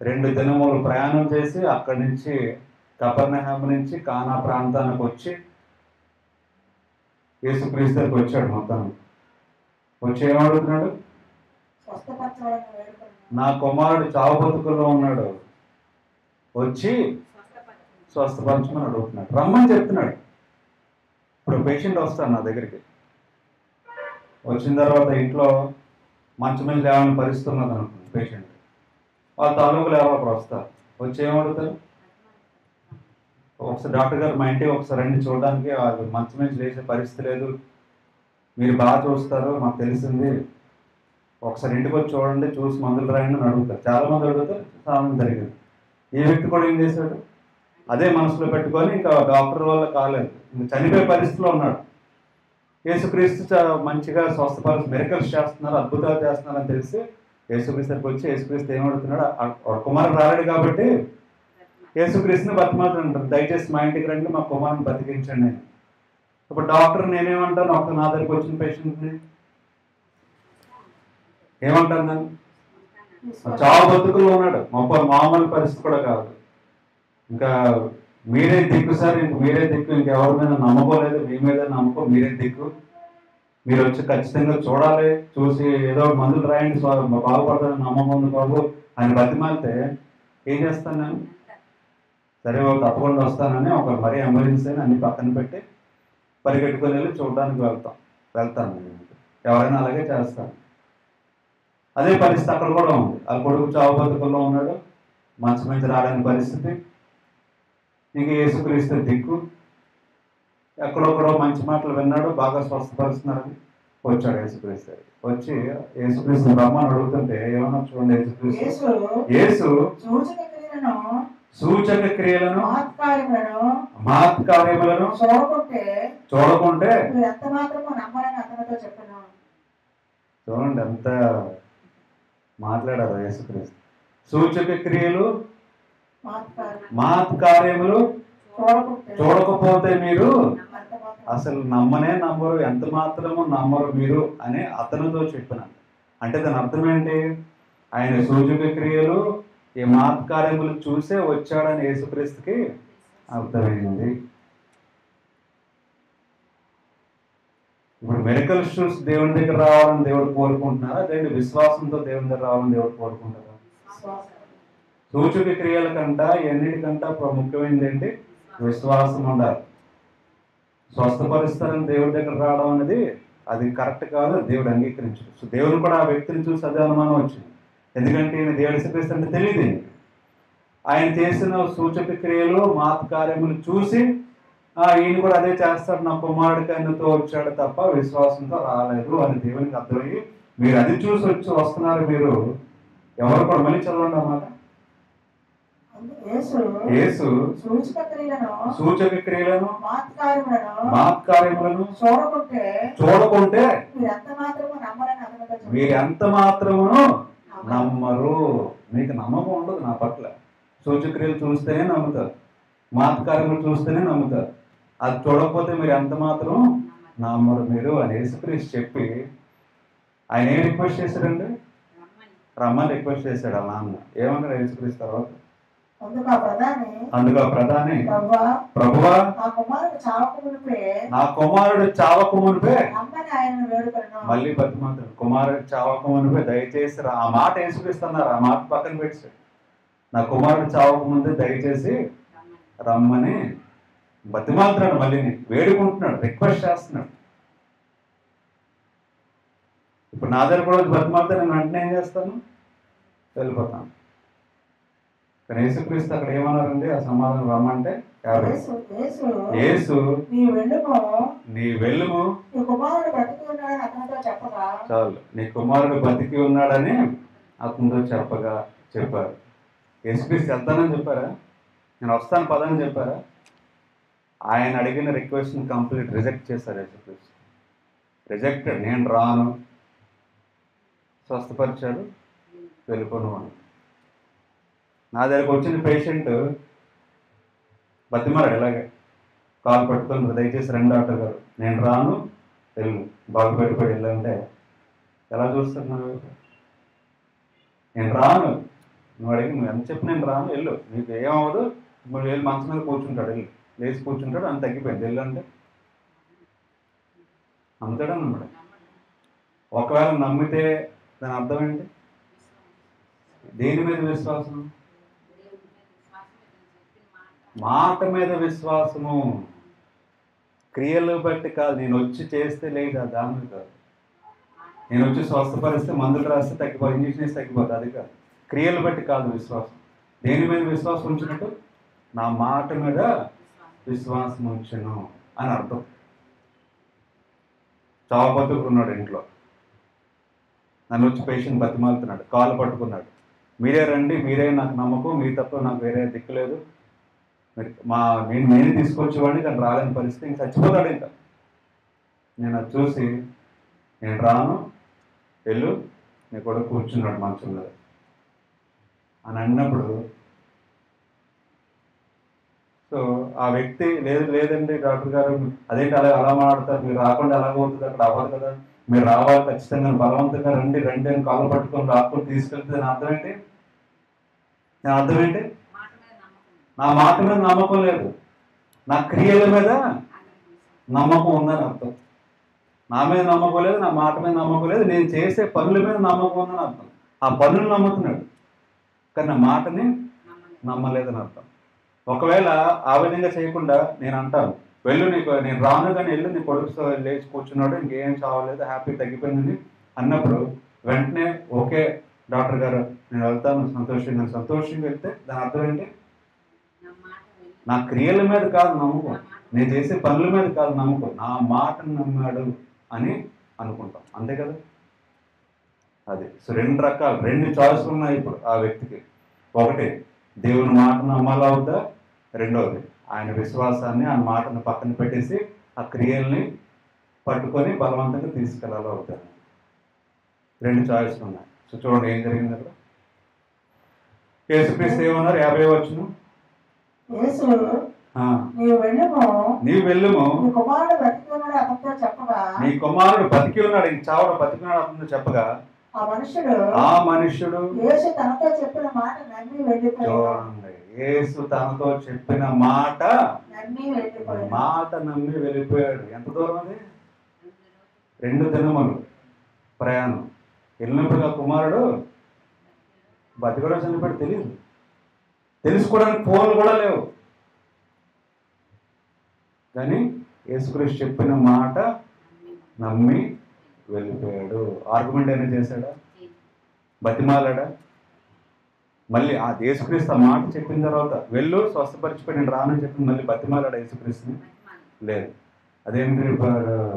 [SPEAKER 3] 2 దినములు ప్రయాణం చేసి అక్కడి నుంచి కపెర్నహూము నుంచి కానా ప్రాంతానికి వచ్చి యేసుక్రీస్తు దగ్గరికి వచ్చాడు. మొత్తం వచ్చి ఏమడుగుతున్నాడు? నా కుమారుడు చావు బతుకుల్లో ఉన్నాడు, వచ్చి స్వస్థపరచమని అడుగుతున్నాడు, రమ్మని చెప్తున్నాడు. ఇప్పుడు పేషెంట్ వస్తాడు నా దగ్గరికి, వచ్చిన తర్వాత ఇంట్లో మంచం మీద లేవని పరిస్థితి ఉన్నది అనుకుంది పేషెంట్, వాళ్ళ తాలూకులు ఎవరో అప్పుడు వస్తారు. వచ్చి ఏమడుగుతారు? ఒకసారి డాక్టర్ గారు మా ఇంటికి ఒకసారి రండి చూడడానికి, మంచం మీద లేచే పరిస్థితి లేదు, మీరు బాగా చూస్తారు మాకు తెలిసింది, ఒకసారి ఇంటికి వచ్చి చూడండి, చూసి మందులు రాయండి అని అడుగుతారు. చాలామంది అడుగుతారు, చాలామంది జరిగింది. ఈ వ్యక్తి కూడా ఏం చేశాడు? అదే మనసులో పెట్టుకొని ఇంకా డాక్టర్ వల్ల కాలేదు, ఇంకా చనిపోయే పరిస్థితిలో ఉన్నాడు. యేసుక్రీస్తు మంచిగా స్వస్థపరిచి మిరకల్స్ చేస్తున్నారు, అద్భుతాలు చేస్తున్నారు అని తెలిసి యేసుక్రీస్తుకి వచ్చి యేసుక్రీస్తు ఏమడుతున్నాడు, ఆ కుమారుడు రాలేడు కాబట్టి యేసుక్రీస్తుని బతిమాలుతుంటారు, దయచేసి మా ఇంటికి రండి, మా కుమారుని బతికించండి అని. ఇప్పుడు డాక్టర్ నేనేమంటాను, ఒక నా దగ్గరికి వచ్చిన పేషెంట్ని ఏమంటాను నేను, చావు బతుకుల్లో ఉన్నాడు, మామూలు పరిస్థితి కూడా కాదు, ఇంకా మీరే దిక్కు సార్, ఇంక మీరే దిక్కు, ఇంకెవరి మీద నమ్మకోలేదు, మీ మీద నమ్మకం, మీరే దిక్కు, మీరు వచ్చి ఖచ్చితంగా చూడాలి, చూసి ఏదో మందులు రాయండి, బాగుపడతాను నమ్మకం ఉంది బాబు అని బతిమాలితే ఏం చేస్తాను నేను, సరే వాళ్ళు తప్పకుండా వస్తానని ఒక మరీ ఎమర్జెన్సీ అని అన్ని పక్కన పెట్టి పరిగెట్టుకొని వెళ్ళి చూడడానికి వెళ్తాను నేను, ఎవరైనా అలాగే చేస్తాను. అదే పరిస్థితి అక్కడ కూడా ఉంది, ఆ కొడుకు చావు బతుకుల్లో ఉన్నాడు, మంచి మంచి రాలేని పరిస్థితి, ఇంక యేసుక్రీస్తు దిక్కు, ఎక్కడొక్కడో మంచి మాటలు విన్నాడు, బాగా స్వస్థపరుస్తున్నారని వచ్చాడు యేసుక్రీస్తు. వచ్చి యేసుక్రీస్తు బ్రహ్మను అడుగుతుంటే ఏమన్నా చూడండి, యేసు సూచక క్రియలను మహత్కార్యములను చూడకుంటే చూడండి ఎంత మాట్లాడారు యేసుక్రీస్తు. సూచక క్రియలు మహత్కార్యములు చూడకపోతే మీరు అసలు నమ్మరు, ఎంత మాత్రము నమ్మరు మీరు అని అతనితో చెప్పినాను. అంటే దాని అర్థం ఏంటి, ఆయన సూచక క్రియలు ఈ మహత్కార్యములు చూసే వచ్చాడని యేసుక్రీస్తుకి అర్థమైంది. ఇప్పుడు మిరకల్స్ చూసి దేవుని దగ్గర రావాలని దేవుడు కోరుకుంటున్నారా, దేవుడి విశ్వాసంతో దేవుని దగ్గర రావాలని దేవుడు కోరుకుంటారా? సూచక క్రియల కంట ఎన్నిటికంట ముఖ్యమైనది ఏంటి, విశ్వాసం ఉండాలి. స్వస్థపరుస్తారని దేవుడి దగ్గర రావడం అనేది అది కరెక్ట్ కాదు, దేవుడు అంగీకరించడు. సో దేవుడు కూడా ఆ వ్యక్తిని చూసి అదే అనుమానం వచ్చింది, ఎందుకంటే ఈయన దేవుడి యేసుక్రీస్తు అంటే తెలియదు. ఆయన చేసిన సూచక క్రియలు మహత్కార్యములు చూసి ఈయన కూడా అదే చేస్తాడు, నా కుమారుడికి ఆయనతో వచ్చాడు తప్ప విశ్వాసంతో రాలేదు అని దేవునికి అర్థమయ్యి మీరు అది చూసి వస్తున్నారు మీరు ఎవరు కూడా. మళ్ళీ చదవండి అన్నమాట. యేసు సూచక క్రియలను మహత్కార్యములను చూడకుంటే మీరు ఎంత మాత్రమును నమ్మరు. మీకు నమ్మకం ఉండదు నా పట్ల. సూచక్రియలు చూస్తేనే నమ్ముతారు, మహత్కార్యములు చూస్తేనే నమ్ముతారు, అది చూడకపోతే మీరు ఎంత మాత్రం నమ్మరు మీరు అని యేసుక్రీస్తు చెప్పి ఆయన ఏం రిక్వెస్ట్ చేశాడండి, రమ్మని రిక్వెస్ట్ చేశాడు. అలా అన్న ఏమన్నాడు యేసుక్రీస్తు తర్వాత, అందుకు ప్రధాని ప్రభువా నా కుమారుడు చావక మునిపే, మళ్ళీ బతిమాలుతాడు, కుమారుడు చావక మునిపే దయచేసి ఆ మాట యేసుక్రీస్తున్నారు, ఆ మాట పక్కన పెట్టాడు. నా కుమారుడు చావక ముందే దయచేసి రమ్మని బతిమాలుతున్నాడు, మళ్ళీ వేడుకుంటున్నాడు, రిక్వెస్ట్ చేస్తున్నాడు. ఇప్పుడు నా దగ్గర కూడా బతిమాలితే నేను వెంటనే ఏం చేస్తాను, వెళ్ళిపోతాను. కానీ యేసుక్రీస్తు అక్కడ ఏమన్నారండి, ఆ సమాధానం రమ్మంటే యేసు నీ వెళ్ళుము చాలు, నీ కుమారుడు బతికి ఉన్నాడని అతనితో చెప్పారు. యేసుక్రీస్తు వెళ్తానని చెప్పారా, నేను వస్తాను పదని చెప్పారా? ఆయన అడిగిన రిక్వెస్ట్ని కంప్లీట్ రిజెక్ట్ చేశారు యేసుక్రీస్తు. రిజెక్టెడ్, నేను రాను, స్వస్థపరిచాడు, వెళ్ళిపోను అని. నా దగ్గరకు వచ్చిన పేషెంట్ బతిమారాడు, ఇలాగే కాలు పట్టుకొని దయచేసి రండి డాక్టర్ గారు, నేను రాను, వెళ్ళు, బాగుపడిపోయి వెళ్ళంటే ఎలా చూస్తున్నావు? నేను రాను, నువ్వు అడిగి నువ్వు ఎంత చెప్పి నేను రాను, వెళ్ళు, నీకు ఏమవ్వదు, నువ్వు వెళ్ళి మంచం మీద కూర్చుంటాడు, వెళ్ళి లేచి కూర్చుంటాడు, అని తగ్గిపోయింది, వెళ్ళు అంటే నమ్ముతాడన్నమాట. ఒకవేళ నమ్మితే దాని అర్థం ఏంటి, దేని మీద విశ్వాసం? మాట మీద విశ్వాసము, క్రియలు బట్టి కాదు. నేను వచ్చి చేస్తే లేదా దాని మీద కాదు, నేను వచ్చి స్వస్థపరిస్తే మందులు రాస్తే తగ్గిపోతుంది, ఇంజక్షన్ వేస్తే తగ్గిపోతుంది, అది కాదు. క్రియలు బట్టి కాదు విశ్వాసం. దేని మీద విశ్వాసం ఉంచినట్టు, నా మాట మీద విశ్వాసం ఉంచను అని అర్థం. చావు బతుకున్నాడు ఇంట్లో, నన్ను వచ్చి పేషెంట్ బతిమాలుతున్నాడు, కాలు పట్టుకున్నాడు, మీరే రండి, మీరే నాకు నమ్మకం, మీ తప్ప నాకు వేరే దిక్కు లేదు, నేను తీసుకొచ్చేవాడిని కానీ రాలేని పరిస్థితి, ఇంక చచ్చిపోతాడు. ఇంకా నేను అది చూసి నేను రాను, వెళ్ళు, నీ కొడుకు కూర్చున్నాడు మంచంలో అని అన్నప్పుడు, సో ఆ వ్యక్తి లేదండి డాక్టర్ గారు, అదేంటి అలా మాట్లాడతారు, మీరు రాకుండా ఎలా అవుతుంది, అక్కడ అవ్వదు కదా, మీరు రావాలి ఖచ్చితంగా, బలవంతంగా రండి అని కాళ్ళు పట్టుకొని రాకుండా తీసుకెళ్తే నా అర్థం ఏంటి? నా మాట మీద నమ్మకం లేదు, నా క్రియల మీద నమ్మకం ఉందని అర్థం. నా మీద నమ్మకం లేదు, నా మాట మీద నమ్మకం లేదు, నేను చేసే పనుల మీద నమ్మకం ఉందని అర్థం. ఆ పనులు నమ్ముతున్నాడు కానీ నా మాటని నమ్మలేదని అర్థం. ఒకవేళ ఆ విధంగా చేయకుండా నేను అంటాను, వెళ్ళు, నేను రాను కానీ వెళ్ళు, నీ కొడుకు లేచి కూర్చున్నాడు, ఇంకేం చావలేదు, హ్యాపీ తగ్గిపోయిందని అన్నప్పుడు వెంటనే ఓకే డాక్టర్ గారు నేను వెళ్తాను సంతోషంగా వెళ్తే దాని అర్థం ఏంటి? నా క్రియల మీద కాదు నమ్మకం, నేను చేసే పనుల మీద కాదు నమ్మకం, నా మాటను నమ్మాడు అని అనుకుంటాం, అంతే కదా. అది సో రెండు చాయిస్లు ఉన్నాయి ఇప్పుడు ఆ వ్యక్తికి. ఒకటి, దేవుని మాట నమ్మాలా అవుతా, రెండవది ఆయన విశ్వాసాన్ని, ఆయన మాటను పక్కన పెట్టేసి ఆ క్రియల్ని పట్టుకొని బలవంతంగా తీసుకెళ్ళాలో అవుతారు. రెండు చాయిస్లు ఉన్నాయి. సో చూడండి ఏం జరిగింది అక్కడ. యేసుక్రీస్తు ఏమన్నారు? 50 వచనం, నీవు వెళ్ళుము, నీ కుమారుడు బతికి ఉన్నాడు ఇంక చావడు, బతికినాడు అతనితో చెప్పగా ఆ మనుష్యుడు యేసు తనతో చెప్పిన మాట నమ్మి వెళ్ళిపోయాడు. ఎంత దూరం అది? 2 దినములు ప్రయాణం. వెళ్ళినప్పుడు ఆ కుమారుడు బతికడో చనిపోయాడు తెలియదు, తెలుసుకోవడానికి ఫోన్లు కూడా లేవు. కానీ యేసుక్రీస్తు చెప్పిన మాట నమ్మి వెళ్ళిపోయాడు. ఆర్గ్యుమెంట్ అయినా చేశాడా? బతిమాలాడా? మళ్ళీ ఆ యేసుక్రీస్తు ఆ మాట చెప్పిన తర్వాత వెళ్ళు స్వస్థపరిచిపోయి నేను రానని చెప్పి మళ్ళీ బతిమాలాడా యేసుక్రీస్తుని? లేదు. అదేంటి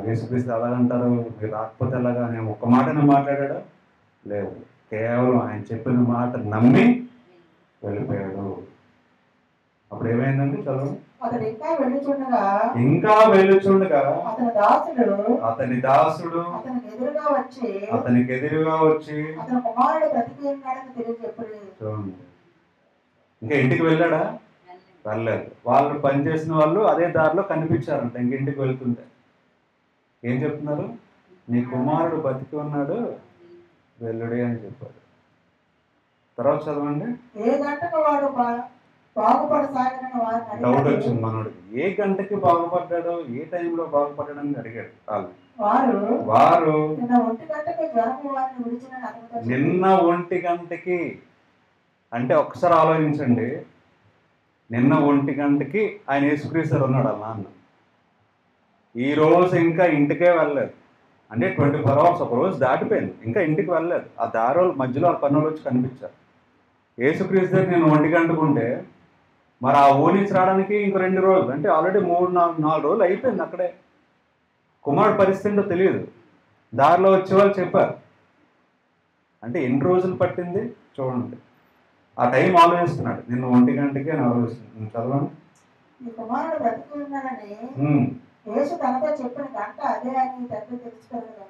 [SPEAKER 3] యేసుక్రీస్తు అలాగంటారు, మీరు రాకపోతే ఎలాగా అని ఒక్క మాటనే మాట్లాడా? లేదు. కేవలం ఆయన చెప్పిన మాట నమ్మి వెళ్ళిపోయాడు. అప్పుడు ఏమైందండి? చదువు. ఇంకా వెళ్ళుచుండగా అతని దాసుడు అతనికి ఎదురుగా వచ్చి చూడండి, ఇంకా ఇంటికి వెళ్ళాడా? వెళ్ళలేదు. వాళ్ళు పనిచేసిన వాళ్ళు అదే దారిలో కనిపించారంట. ఇంటికి వెళ్తుంటే ఏం చెప్తున్నారు? నీ కుమారుడు బతికి ఉన్నాడు, వెళ్ళుడే అని చెప్పాడు. తర్వాత చదవండి. ఏ గంటకు వాడు డౌట్ వచ్చింది మనోడికి. ఏ గంటకి బాగుపడ్డాడో, ఏ టైంలో బాగుపడ్డాడని అడిగాడు. వారు నిన్న 1 గంటకి అంటే ఒక్కసారి ఆలోచించండి. నిన్న 1 గంటకి ఆయన యేసుక్రీస్తు ఉన్నాడు అలా అన్న. ఈ రోజు ఇంకా ఇంటికే వెళ్ళలేదు. అంటే 24 hours, ఒక రోజు దాటిపోయింది, ఇంకా ఇంటికి వెళ్ళలేదు. ఆ దారి మధ్యలో ఆ పనులు వచ్చి కనిపించారు. యేసుక్రీస్తు దగ్గర నేను 1 గంటకు ఉంటే మరి ఆ ఊరించి రావడానికి ఇంకో 2 రోజులు, అంటే ఆల్రెడీ 3-4 రోజులు అయిపోయింది అక్కడే. కుమారుడు పరిస్థితి ఏంటో తెలియదు. దారిలో వచ్చేవాళ్ళు చెప్పారు. అంటే ఎన్ని రోజులు పట్టింది చూడండి. ఆ టైం ఆలోచిస్తున్నాడు. నిన్ను 1 గంటకి అని ఆలోచిస్తున్నాడు. చదవండి.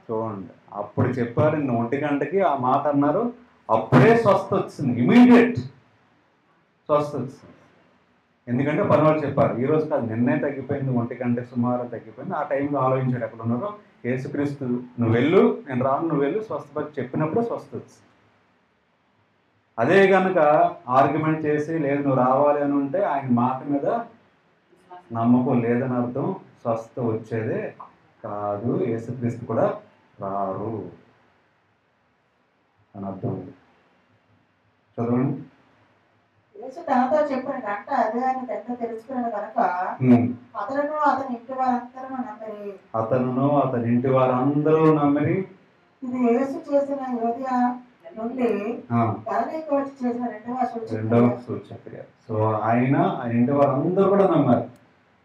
[SPEAKER 3] చూడండి, అప్పుడు చెప్పారు నిన్ను 1 గంటకి ఆ మాట అన్నారు. అప్పుడే స్వస్థ వచ్చింది, ఇమీడియట్ స్వస్థ వచ్చింది. ఎందుకంటే పనివాళ్ళు చెప్పారు ఈ రోజు కాదు, నిన్నే తగ్గిపోయింది, 1 గంటకి సుమారు తగ్గిపోయింది. ఆ టైంలో ఆలోచించాడు ఎక్కడ ఉన్నారో. యేసుక్రీస్తు నువ్వు వెళ్ళు, నేను రాను, నువ్వు వెళ్ళు, స్వస్థపడి చెప్పినప్పుడే స్వస్థ వచ్చింది. అదే కనుక ఆర్గ్యుమెంట్ చేసి లేదు నువ్వు రావాలి అని ఉంటే ఆయన మాట మీద నమ్మకం లేదని అర్థం. స్వస్థ వచ్చేదే కాదు, యేసుక్రీస్తు కూడా రారు అని అర్థం. చదవండి.
[SPEAKER 1] తనతో చెప్పిన గంట అదే అని తెలుసుకున్నాడు కనుక అతను
[SPEAKER 3] అతని ఇంటి వారందరూ నమ్మిరి.
[SPEAKER 1] ఇది యేసు చేసిన యోధ నుండి వచ్చి చేసిన రెండవ
[SPEAKER 3] సూచక్రియ. సో ఆయన ఇంటి వారందరూ కూడా నమ్మారు.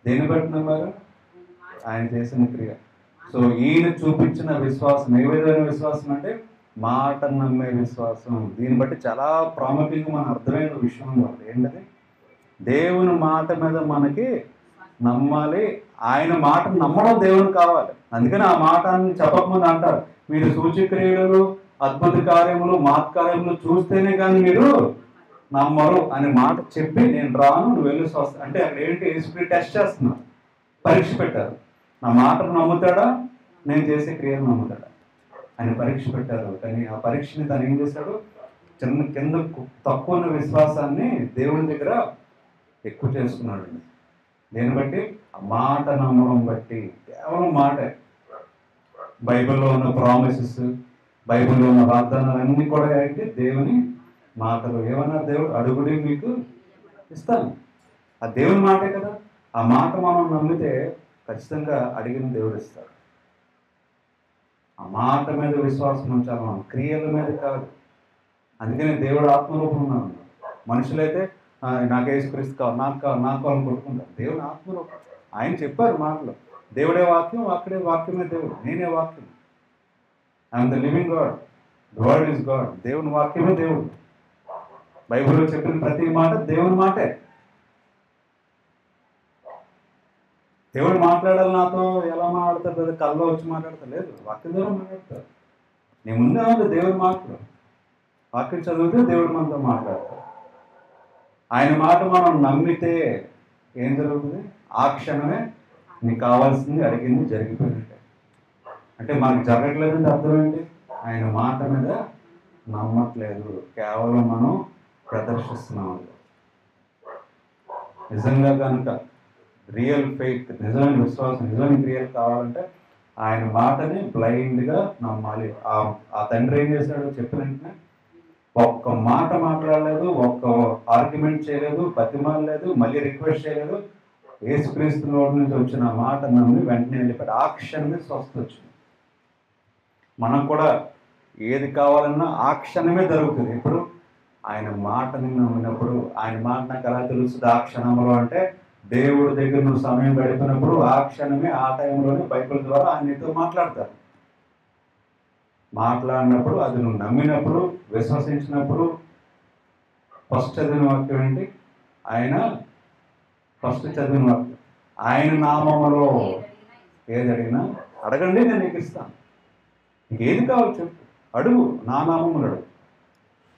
[SPEAKER 3] దేన్ని బట్టి నమ్మారు? ఆయన చేసిన క్రియ. సో ఈయన చూపించిన విశ్వాసం ఏ విధమైన విశ్వాసం అంటే మాట నమ్మే విశ్వాసం. దీన్ని బట్టి చాలా ప్రాముఖ్యంగా మనం అర్థమైన విషయం ఏంటది? దేవుని మాట మీద మనకి నమ్మాలి. ఆయన మాట నమ్మడం దేవునికి కావాలి. అందుకని ఆ మాట చెప్పకముందు అంటారు మీరు సూచక్రియలు అద్భుత కార్యములు మహత్కార్యములు చూస్తేనే కానీ మీరు నమ్మరు అనే మాట చెప్పి నేను రాను, నువ్వు వెళ్ళి స్వస్థ అంటే అక్కడ ఏంటి, యేసుని టెస్ట్ చేస్తున్నారు, పరీక్ష పెట్టారు. నా మాటను నమ్ముతాడా, నేను చేసే క్రియను నమ్ముతాడా అని పరీక్ష పెట్టారు. కానీ ఆ పరీక్షని తను ఏం చేశాడు, చిన్న కింద తక్కువ ఉన్న విశ్వాసాన్ని దేవుని దగ్గర ఎక్కువ చేసుకున్నాడు. దేన్ని బట్టి, ఆ మాట నమ్మడం బట్టి. కేవలం మాటే. బైబిల్లో ఉన్న ప్రామిసెస్, బైబిల్లో ఉన్న వాగ్దానాలు అన్నీ కూడా ఏంటి, దేవుని మాటలు. ఏమన్నా దేవుడు, అడుగుడి మీకు ఇస్తాను. ఆ దేవుని మాటే కదా. ఆ మాట మనం నమ్మితే ఖచ్చితంగా అడిగిన దేవుడు ఇస్తాడు. ఆ మాట మీద విశ్వాసం ఉంచాలి మనం, క్రియల మీద కాదు. అందుకనే దేవుడు ఆత్మరూపం ఉన్నాడు. మనుషులైతే నాకు యేసుక్రీస్తు కావాలి, నాకు కావాలి, నాకు కావాలని కొట్టుకుంటారు. దేవుడు ఆత్మరూపం. ఆయన చెప్పారు మాటలు, దేవుడే వాక్యం, అక్కడే వాక్యమే దేవుడు, నేనే వాక్యం. I'm the living God, God is God. దేవుని వాక్యమే దేవుడు. బైబిల్లో చెప్పిన ప్రతి మాట దేవుని మాటే. దేవుడు మాట్లాడాలి నాతో, ఎలా మాట్లాడతారు కదా, కల్లో వచ్చి మాట్లాడతారు, లేదు, వాక్యం ద్వారా మాట్లాడతారు. నీ ముందే ఉంది దేవుని మాటలు. వాక్యం చదివితే దేవుడు మనతో మాట్లాడతారు. ఆయన మాట మనం నమ్మితే ఏం జరుగుతుంది, ఆ క్షణమే నీకు కావాల్సింది అడిగింది జరిగిపోయినట్టే. అంటే మనకు జరగట్లేదంటే అర్థం ఏంటి, ఆయన మాట మీద నమ్మట్లేదు, కేవలం మనం ప్రదర్శిస్తున్నాం. నిజంగా కనుక రియల్ ఫెయిత్, నిజమైన విశ్వాసం, నిజమైన క్రియలు కావాలంటే ఆయన మాటని బ్లైండ్గా నమ్మాలి. ఆ తండ్రి ఏం చేశాడు, చెప్పిన వెంటనే ఒక్క మాట మాట్లాడలేదు, ఒక్క ఆర్గ్యుమెంట్ చేయలేదు, బతిమాలలేదు, మళ్ళీ రిక్వెస్ట్ చేయలేదు. యేసుక్రీస్తు నోటి నుంచి వచ్చిన మాట నమ్మి వెంటనే వెళ్ళిపోయాడు. ఆ క్షణమే స్వస్థ వచ్చింది. మనకు కూడా ఏది కావాలన్నా ఆ క్షణమే జరుగుతుంది. ఇప్పుడు ఆయన మాటని నమ్మినప్పుడు, ఆయన మాట నాకు ఎలా తెలుస్తుంది ఆ క్షణంలో అంటే, దేవుడి దగ్గర నువ్వు సమయం గడిపినప్పుడు ఆ క్షణమే, ఆ టైంలోనే బైబిల్ ద్వారా ఆయన నీతో మాట్లాడతారు. మాట్లాడినప్పుడు, అది నువ్వు నమ్మినప్పుడు, విశ్వసించినప్పుడు. ఫస్ట్ చదివిన వాక్యం ఏంటి, ఆయన ఫస్ట్ చదివిన వాక్యం, ఆయన నామములో ఏది అడిగినా అడగండి నేను నీకు ఇస్తాను. నీకు ఏది కావాలి చెప్పు, అడుగు, నా నామములు అడుగు.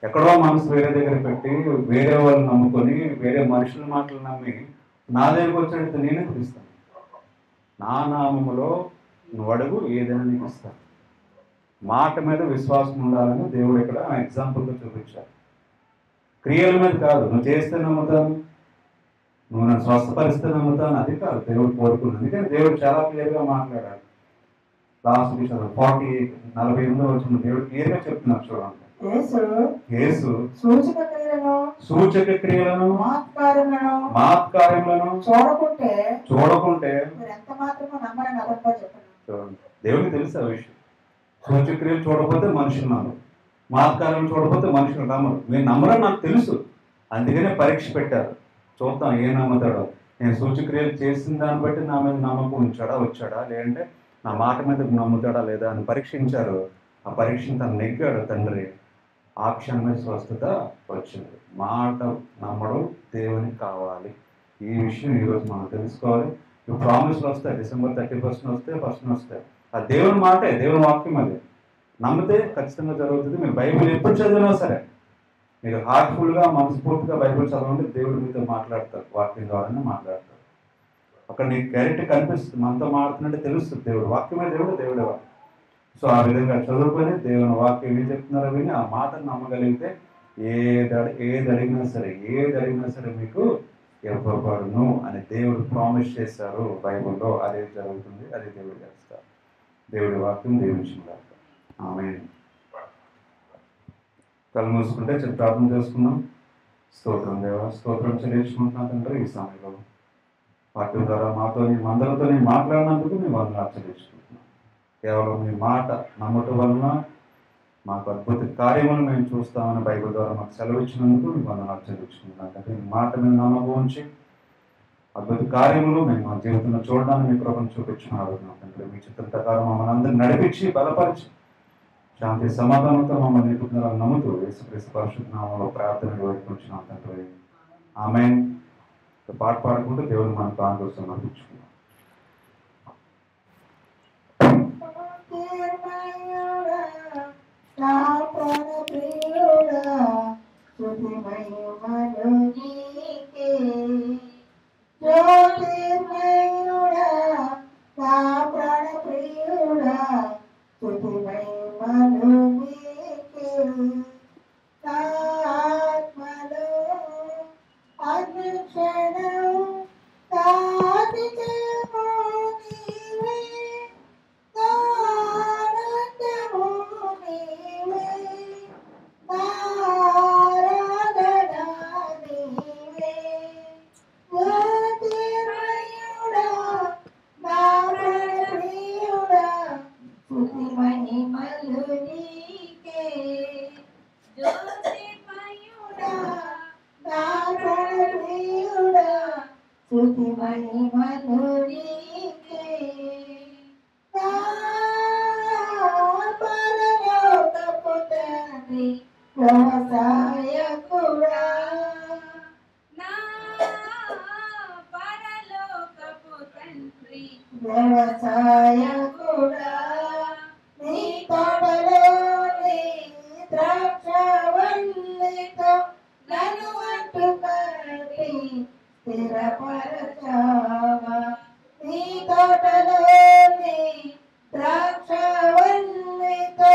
[SPEAKER 3] ఎక్కడో మనసు వేరే దగ్గర పెట్టి, వేరే వాళ్ళు నమ్ముకొని, వేరే మనుషుల మాటలు నమ్మి నా దగ్గరకు వచ్చేటట్టు నేనే తీస్తాను. నా నామములో నువ్వు అడుగు, ఏదైనా నీకు ఇస్తాను. మాట మీద విశ్వాసం ఉండాలని దేవుడు ఇక్కడ ఎగ్జాంపుల్గా చూపించారు. క్రియల మీద కాదు, నువ్వు చేస్తే నమ్ముతాను, నువ్వు నన్ను స్వస్థపరిస్తే నమ్ముతాను, అది కాదు దేవుడు కోరుకున్నాను. అందుకని దేవుడు చాలా క్లియర్గా మాట్లాడాడు. లాస్ట్ 48 వచ్చిన దేవుడు క్లియర్గా చెప్తున్నారు. చూడండి, యేసు సూచక క్రియలను మహత్కార్యములను చూడకుంటే చూడండి, దేవుడికి తెలుసు ఆ విషయం. సూచక్రియలు చూడకపోతే మనుషులు నమ్మరు, మహత్కార్యం చూడకపోతే మనుషులు నమ్మరు. మీరు నమ్మరని నాకు తెలుసు, అందుకనే పరీక్ష పెట్టారు. చూద్దాం ఏ నమ్ముతాడో. నేను సూచక్రియలు చేసిన దాన్ని బట్టి నా మీద నమ్మకం వచ్చాడా, లేదంటే నా మాట మీద నమ్ముతాడా లేదా అని పరీక్షించారు. ఆ పరీక్షను తను నెగ్గాడు తండ్రి. ఆ క్షణమే స్వస్థత వచ్చింది. మాట నమ్మడం దేవునికి కావాలి. ఈ విషయం ఈరోజు మనం తెలుసుకోవాలి. ఇప్పుడు ప్రామిస్లు వస్తాయి, December 31 వస్తాయి. ఆ దేవుని మాటే, దేవుని వాక్యం అది. నమ్మితే ఖచ్చితంగా జరుగుతుంది. మీరు బైబిల్ ఎప్పుడు చదివినా సరే, మీరు హార్ట్ఫుల్గా, మనస్ఫూర్తిగా బైబిల్ చదవండి, దేవుడు మీతో మాట్లాడతారు, వాక్యం ద్వారానే మాట్లాడతారు. అక్కడ నీకు క్లారిటీ కనిపిస్తుంది, మనతో మాట్లాడుతున్నట్టే తెలుస్తుంది. దేవుడు వాక్యమే దేవుడే వాక్యం. సో ఆ విధంగా చదువుకొని దేవుని వాక్యం ఏం చెప్తున్నారో విని ఆ మాటను నమ్మగలిగితే ఏది అడిగినా సరే మీకు ఇవ్వబడును అని దేవుడు ప్రామిస్ చేశారు బైబిల్లో. అదే జరుగుతుంది, అదే దేవుడు చేస్తారు. దేవుడి వాక్యం దీవించుకుంటారు. ఆమేన్. కళ్ళు మూసుకుంటే ప్రార్థన చేసుకున్నాం. స్తోత్రం దేవా, స్తోత్రం చెల్లించుకుంటున్నా తండ్రి. ఈ సమయంలో వాక్యం ద్వారా అందరితో మాట్లాడినందుకు మేము వందనాలు చెల్లించుకుంటున్నాం. కేవలం మీ మాట నమ్మటం వలన మాకు అద్భుత కార్యములు మేము చూస్తామని బైబిల్ ద్వారా మాకు సెలవిచ్చినందుకు మేము వందనాలు చెల్లించుకుంటున్నాం. అంటే మీ మాట మీద నమ్మకం ఉంచి అద్భుత కార్యములు మేము మా జీవితంలో చూడడానికి మీ కృపను చూపించుకున్నారు తండ్రి. మీ చిత్రం ప్రకారం మమ్మల్ని అందరినీ నడిపించి బలపరిచి శాంతి సమాధానంతో మమ్మల్ని నిలుపుతున్నారని నమ్ముతూ యేసుక్రీస్తు పరిశుద్ధ నామములో ప్రార్థన వేడుకుంటున్నాం తండ్రి. ఆమేన్. పాట పాడుకుంటూ దేవుని మనకు ఆందోళన సమర్పించుకున్నాం.
[SPEAKER 1] Now మహిమలు నీకే జ్యోతిర్మయుడా నా ప్రాణ ప్రియుడా స్తుతి మహిమలు నీకే నా ఆత్మలో అనుక్షణం తాతి జయము నీవే నా ఆనందము నీవే నా ఆరాధన నీవే జ్యోతిర్మయుడా నా ప్రాణప్రియుడా స్తుతి మహిమలు నీకే జ్యోతిర్మయుడా నా ప్రాణప్రియుడా స్తుతి మహిమలు నీకే నా పరలోకపు తండ్రి వ్యవసాయకుడా
[SPEAKER 2] నా పరలోకపు తండ్రి
[SPEAKER 1] వ్యవసాయకుడా నీ తోటలోని ద్రాక్షవల్లితో నన్ను అంటుకట్టి స్థిరపరచావా నీ తోటలోని ద్రాక్షవల్లితో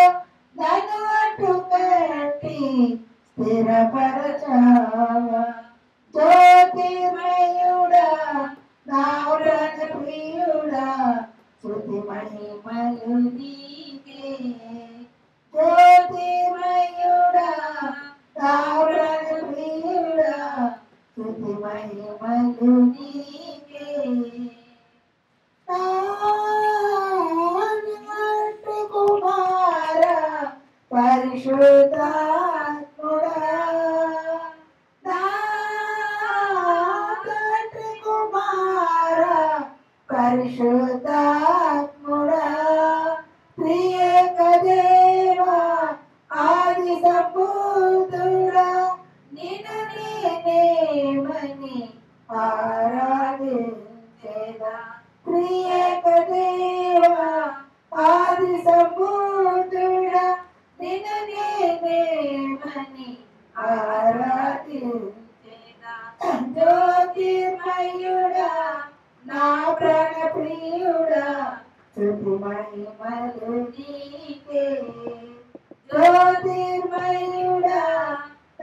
[SPEAKER 1] నన్ను అంటుకట్టి స్థిరపరచావా జ్యోతిర్మయుడా నా ప్రాణప్రియుడా స్తుతి మహిమలు నీకే జ్యోతిర్మయుడా నా ప్రాణప్రియుడా స్తుతి మహిమలు నీకే కుమార పరిశుద్ధాత్ముడా నా తండ్రి కుమార పరిశుద్ధాత్ముడా ప్రియక దేవా ఆది సంబుద్ధుడా నిన్ను నేనేమని ఆరాధించేదా ప్రియక దేవా ఆది సంబుద్ధుడా నిన్ను నేనేమని ఆరాధించేదా జ్యోతిర్మయుడా నా ప్రాణప్రియుడా స్తుతి మహిమలు నీకే జ్యోతిర్మయుడా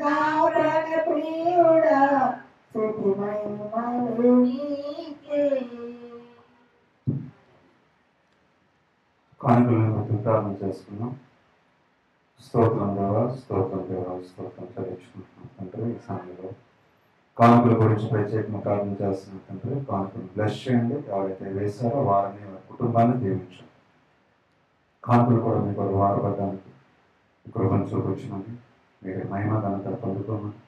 [SPEAKER 1] నా ప్రాణప్రియుడా స్తుతి మహిమలు నీకే
[SPEAKER 3] కానుకలను బట్టి ప్రార్థన చేసుకున్నాం. స్తోత్రం దేవా, స్తోత్రం దేవా, స్తోత్రం చెల్లించుకుంటున్నాం తండ్రి. ఈ సమయంలో కానుకల గురించి ప్రత్యేకంగా ప్రార్థన చేస్తున్న తండ్రి, కానుకలు బ్లెస్ చేయండి. ఎవరైతే వేశారో వారిని వారి కుటుంబాన్ని దీవించండి. కానుకలు కూడా మీ కొరకు వాడబడడానికి కృపను చూపించమని మీరు మహిమ ఘనత పొందుకోమని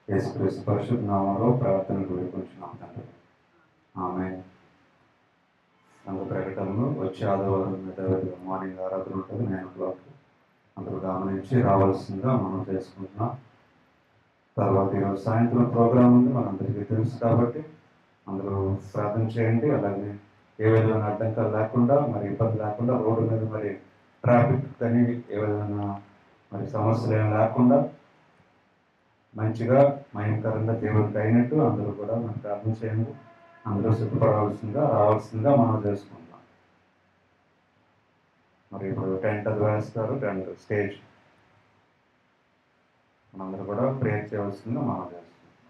[SPEAKER 3] యేసుక్రీస్తు పరిశుద్ధ నామములో ప్రార్థనలు వేడుకుంటున్నాం తండ్రి. ఆమేన్. సంఘ ప్రకటనలు వచ్చే ఆదివారం మార్నింగ్ ఆరాధన ఉంటుంది 9 o'clock. అందరూ గమనించి రావాల్సిందిగా మనం చేసుకుంటున్నాం. తర్వాత ఈరోజు సాయంత్రం ప్రోగ్రాం ఉంది, మనందరికీ తెలుసు కాబట్టి అందరూ ప్రార్థన చేయండి. అలాగే ఏ విధమైన అడ్డంకాలు లేకుండా, మరి ఇబ్బంది లేకుండా, రోడ్డు మీద మరి ట్రాఫిక్ కానీ ఏ విధమైన మరి సమస్యలు ఏమి లేకుండా మంచిగా మహిమకరంగా దేవుడికి అయినట్టు అందరూ కూడా మనం ప్రార్థన చేయండి. అందరూ రావాల్సిందిగా మనం చేసుకుంటాం. మరి ఇప్పుడు టెంట్ అది వేస్తారు, టెంట్ స్టేజ్ మనందరూ కూడా ప్రేయర్ చేయవలసిందిగా మనం చేసుకుంటాం.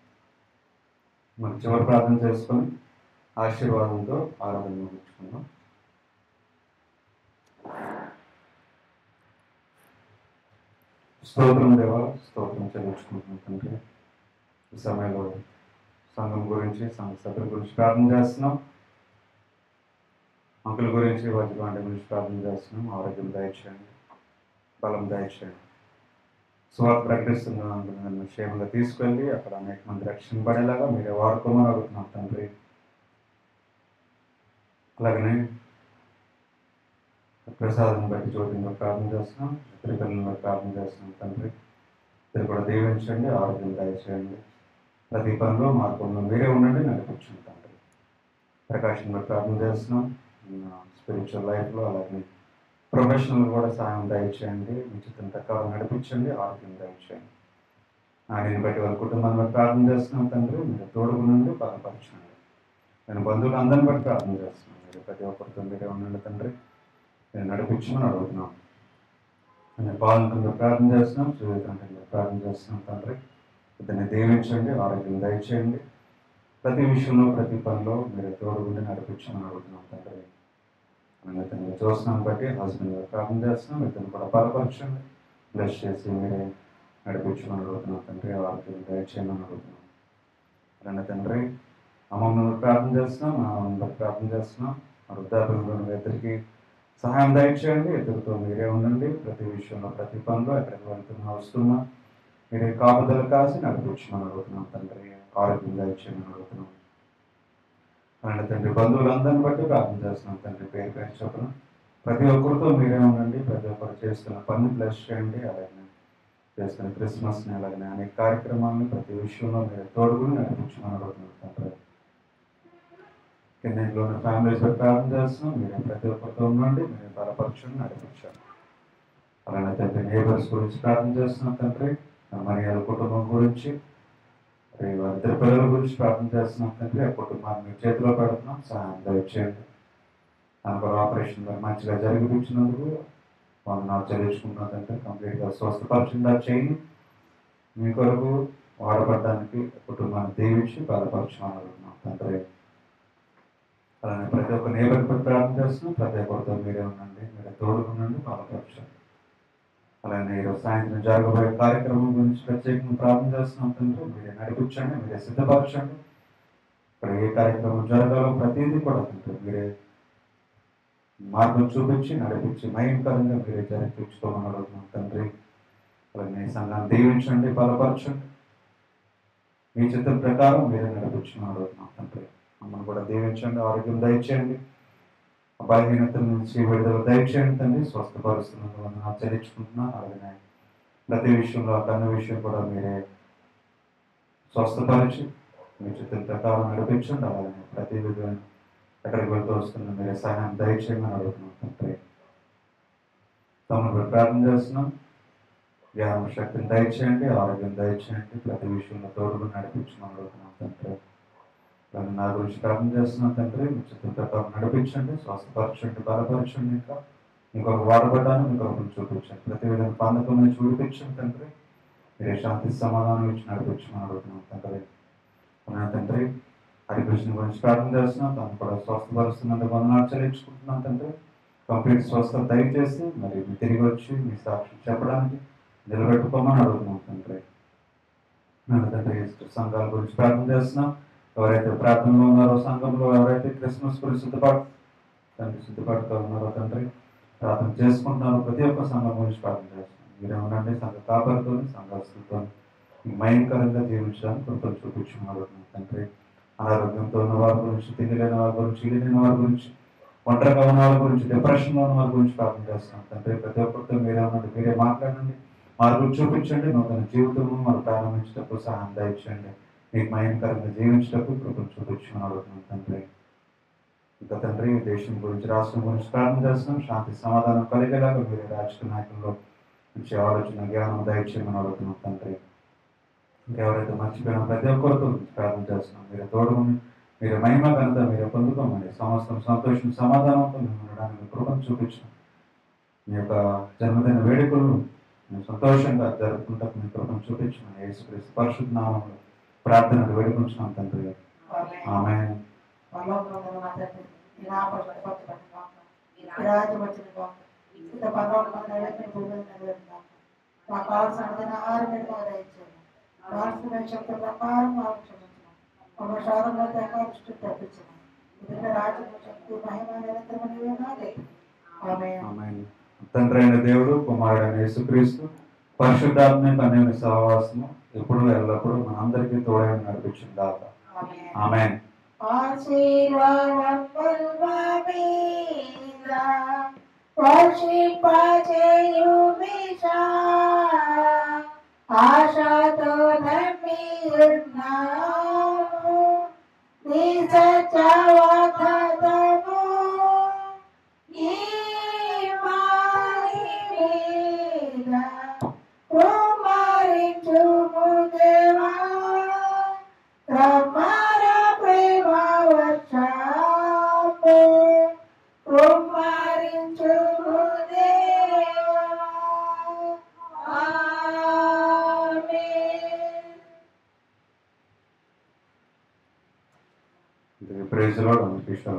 [SPEAKER 3] మరి చివరి ప్రార్థన చేసుకొని ఆశీర్వాదంతో ఆరాధన ముగించుకుందాం. స్తోత్రం దేవా, స్తోత్రం చెల్లించుకుంటున్నాం తండ్రి. ఈ సమయంలో సంఘం గురించి, సంఘ సభ్యుల గురించి ప్రార్థన చేస్తున్నాం. అంకుల గురించి, వాటి గురించి ప్రార్థన చేస్తున్నాం. ఆరోగ్యం దయచేయండి, బలం దయచేయండి. సువార్త ప్రకటిస్తున్న క్షేమంగా తీసుకెళ్ళి అక్కడ అనేక మంది రక్షణ పడేలాగా మీరే వాడుకోమని అడుగుతున్నాం తండ్రి. అలాగనే ప్రసాదం బట్టి జ్యోతిని ప్రార్థన చేస్తున్నాం, పిల్లలను ప్రార్థన చేస్తున్నాం తండ్రి. మీరు కూడా దీవించండి, ఆరోగ్యం దయచేయండి. ప్రతి పనిలో మార్పుల్లో మీరే ఉండండి, నడిపించండి తండ్రి. ప్రకాశం బట్టి ప్రార్థన చేస్తున్నాం. స్పిరిచువల్ లైఫ్లో అలాగే ప్రొఫెషనల్ కూడా సహాయం దయచేయండి. ఉచితం ప్రకారం నడిపించండి, ఆరోగ్యం దయచేయండి. ఆయన బట్టి వాళ్ళ కుటుంబాన్ని బట్టి ప్రార్థన చేస్తున్నాం తండ్రి. మీరు తోడుగు నుండి బలపరచండి. నేను బంధువులు అందరిని బట్టి ప్రార్థన చేస్తున్నాను. మీరు ప్రతి ఒక్కరితో మీరే ఉండండి తండ్రి. నేను నడిపించమని అడుగుతున్నాం. నేను పాలన ప్రార్థన చేస్తున్నాం. సుజీతంటే ప్రార్థన చేస్తున్నాం తండ్రి. ఇతన్ని దీవించండి, ఆరోగ్యం దయచేయండి. ప్రతి విషయంలో ప్రతి పనిలో మీరు తోడుగుండి నడిపించమని అడుగుతున్నాం తండ్రి. ఇతను చూస్తున్నాను బట్టి హస్బెండ్ ప్రార్థన చేస్తున్నాం. ఇతను కూడా బలపరచండి, బ్లెస్ చేసి మీరే నడిపించమని అడుగుతున్నాం తండ్రి. ఆరోగ్యం దయచేయమని అడుగుతున్నాం. అలానే తండ్రి అమ్మమ్మను ప్రార్థన చేస్తున్నాం. అమ్మమ్మని ప్రార్థన చేస్తున్నాం. వృద్ధాప్యంలో ఇద్దరికి సహాయం దయచేయండి. ఇద్దరితో మీరే ఉండండి. ప్రతి విషయంలో ప్రతి పనిలో ఎక్కడికి వెళ్తున్నా వస్తున్నా మీరే కాపుదల కాసి నడిపించమని అడుగుతున్నాం తండ్రి. ఆరోగ్యం దయచేయమని అడుగుతున్నాం. అలాంటి తండ్రి బంధువులందరిని బట్టి ప్రార్థన చేస్తున్నాం తండ్రి. పేరు పేరు చొప్పున ప్రతి ఒక్కరితో మీరే ఉండండి. ప్రతి ఒక్కరు చేస్తున్న పని బ్లెస్ చేయండి. అలాగే చేస్తున్న క్రిస్మస్ని అలాగే అనేక కార్యక్రమాలను ప్రతి విషయంలో మీరు తోడుగుని నడిపించమని అడుగుతున్నాం తండ్రి. కిందలోని ఫ్యామిలీస్ ప్రార్థన చేస్తున్నాం. మీరు ప్రతి ఒక్కరితో ఉండండి. మీరు బలపరచండి, నడిపించండి. అలానే తండ్రి నేబర్స్ గురించి ప్రార్థన చేస్తున్నాం తండ్రి. మరియాల కుటుంబం గురించి, వారిద్దరి పిల్లల గురించి ప్రార్థన చేస్తున్నాం తండ్రి. ఆ కుటుంబాన్ని మీ చేతిలో పెడుతున్నాం. సహాయం దయచేయండి. దానికి ఆపరేషన్ మంచిగా జరిపించినందుకు వందనాలు చెల్లించుకుంటున్నాం తండ్రి. కంప్లీట్గా స్వస్థపరిచిందా చేయి మీ కొరకు వాడబడడానికి కుటుంబాన్ని దీవించి బలపరచమని అడుగుతున్నాం తండ్రి. అలానే ప్రతి ఒక్క నేబర్పై ప్రార్థన చేస్తున్నాం. ప్రతి ఒక్కరితో మీరే ఉండండి. మీరే తోడుకుండండి, బలపరచండి. అలానే ఈరోజు సాయంత్రం జరగబోయే కార్యక్రమం గురించి ప్రత్యేకంగా ప్రార్థన చేస్తున్నాం తండ్రి. మీరే నడిపించండి, మీరే సిద్ధపరచండి. ఇక్కడ ఏ కార్యక్రమం జరగాలో ప్రతిదీ కూడా తండ్రి మీరే మార్గం చూపించి నడిపించి మయంకరంగా మీరే జరిపించుకోమని అడుగుతున్నాం తండ్రి. అలాగే సంఘాన్ని దీవించండి, బలపరచండి. మీ చిత్తం ప్రకారం మీరే నడిపించమని అడుగుతున్నాం తండ్రి. మమ్మల్ని కూడా దీవించండి, ఆరోగ్యం దయచేయండి. బలహీనతల నుంచి విడుదల దయచేయండి తండ్రి. స్వస్థపరుస్తున్నందుకు వందనాలు చెల్లించుకుంటున్నాను. అలాగే ప్రతి విషయంలో కన్న విషయం కూడా మీరే స్వస్థపరిచి మీ చిత్తం ప్రకారం నడిపించండి. అలాగే ప్రతి విధంగా ఎక్కడికి వెళ్తూ వస్తున్నా మీరే సహాయం దయచేయమని అడుగుతున్నాం తండ్రి. తమను ప్రార్థన చేస్తున్నాం. జ్ఞానం శక్తిని దయచేయండి, ఆరోగ్యం దయచేయండి. ప్రతి విషయంలో తోడుగా నడిపించమని అడుగుతున్నాం తండ్రి. నా గురించి ప్రార్థన చేస్తున్నాం తండ్రి. మీ చిత్తం ప్రకారం నడిపించండి, స్వస్థపరచండి, బలపరచండి. ఇంకొక వాడబడ్డాను ఇంకొకరు చూపించండి. ప్రతి విధంగా పండుగ నుంచి చూపించండి తండ్రి. మీరే శాంతి సమాధానం ఇచ్చి నడిపించమని అడుగుతున్నాం తండ్రి. అవునా తండ్రి. హరికృష్ణ గురించి ప్రార్థన చేస్తున్నాం. తను కూడా స్వస్థపరుస్తున్నందుకు వందనాలు చెల్లించుకుంటున్నాం తండ్రి. కంప్లీట్ స్వస్థత దయచేసి మరి తిరిగి వచ్చి మీ సాక్షి చెప్పడానికి నిలబెట్టుకోమని అడుగుతున్నాం తండ్రి. నన్ను తండ్రి సంఘాల గురించి ప్రార్థన చేస్తున్నాం. ఎవరైతే ప్రార్థనలో ఉన్నారో సంఘంలో, ఎవరైతే క్రిస్మస్ గురించి సిద్ధపడుతూ ఉన్నారో తండ్రి ప్రార్థన చేసుకుంటున్నారో ప్రతి ఒక్క సంఘం గురించి ప్రార్థన చేస్తున్నాం. మీరే ఉండండి. సంఘ కాపరితో సంఘస్థులతో భయంకరంగా జీవించడానికి కృపలు చూపించమని అడుగుతున్నాం తండ్రి. అనారోగ్యంతో ఉన్న వారి గురించి, తిండి లేని వారి గురించి, ఇల్లు లేని వారి గురించి, ఒంటరిగా ఉన్న వారి గురించి, డిప్రెషన్లో ఉన్న వారి గురించి ప్రార్థన చేస్తున్నాం తండ్రి. ప్రతి ఒక్కరితో మీరే ఉండండి. మీరే మాట్లాడండి, మార్గం చూపించండి. నూతన జీవితము మనం ప్రారంభించేటప్పుడు సహాయం దయచేయండి. మీకు భయంకరంగా జీవించేటప్పుడు కృపను చూపించమని అడుగుతున్నాం తండ్రి. ఇంకా తండ్రి దేశం గురించి, రాష్ట్రం గురించి ప్రార్థన చేస్తున్నాం. శాంతి సమాధానం కలిగేలాగా మీరే రాజకీయ నాయకుల్లో మంచి ఆలోచన జ్ఞానం దయచేయమని అడుగుతున్నాం తండ్రి. ఇంకెవరైతే మర్చిపోయినా ప్రతి ఒక్కరితో ప్రార్థన చేస్తున్నాం. మీరు తోడుకుని మీరు మహిమ ఘనత మీరే పొందుకోమని సంవత్సరం సంతోషం సమాధానంతో మేము ఉండడానికి కృపను చూపించాం. మీ యొక్క జన్మదిన వేడుకలు మేము సంతోషంగా జరుపుకుంటూ మీ కృపను చూపించమని యేసుక్రీస్తు పరిశుద్ధ నామములో ప్రార్థనలు వేడుకుంటున్నాం తండ్రి. ఆమేన్. తండ్రి అయిన దేవుడు, కుమారుడైన యేసుక్రీస్తు, పరిశుద్ధాత్మ కన్యక సహవాసము ఎప్పుడు ఎల్లప్పుడూ మనందరికీ తోడై నడిపించింది దాకా. ఆమేన్.
[SPEAKER 1] ఆశతో నమ్మి ఉన్నాము నీ సత్యవాదము ఈ మాయ మీద కుమారించుము
[SPEAKER 3] ప్రైజ్లో అందుకు ఇష్టం.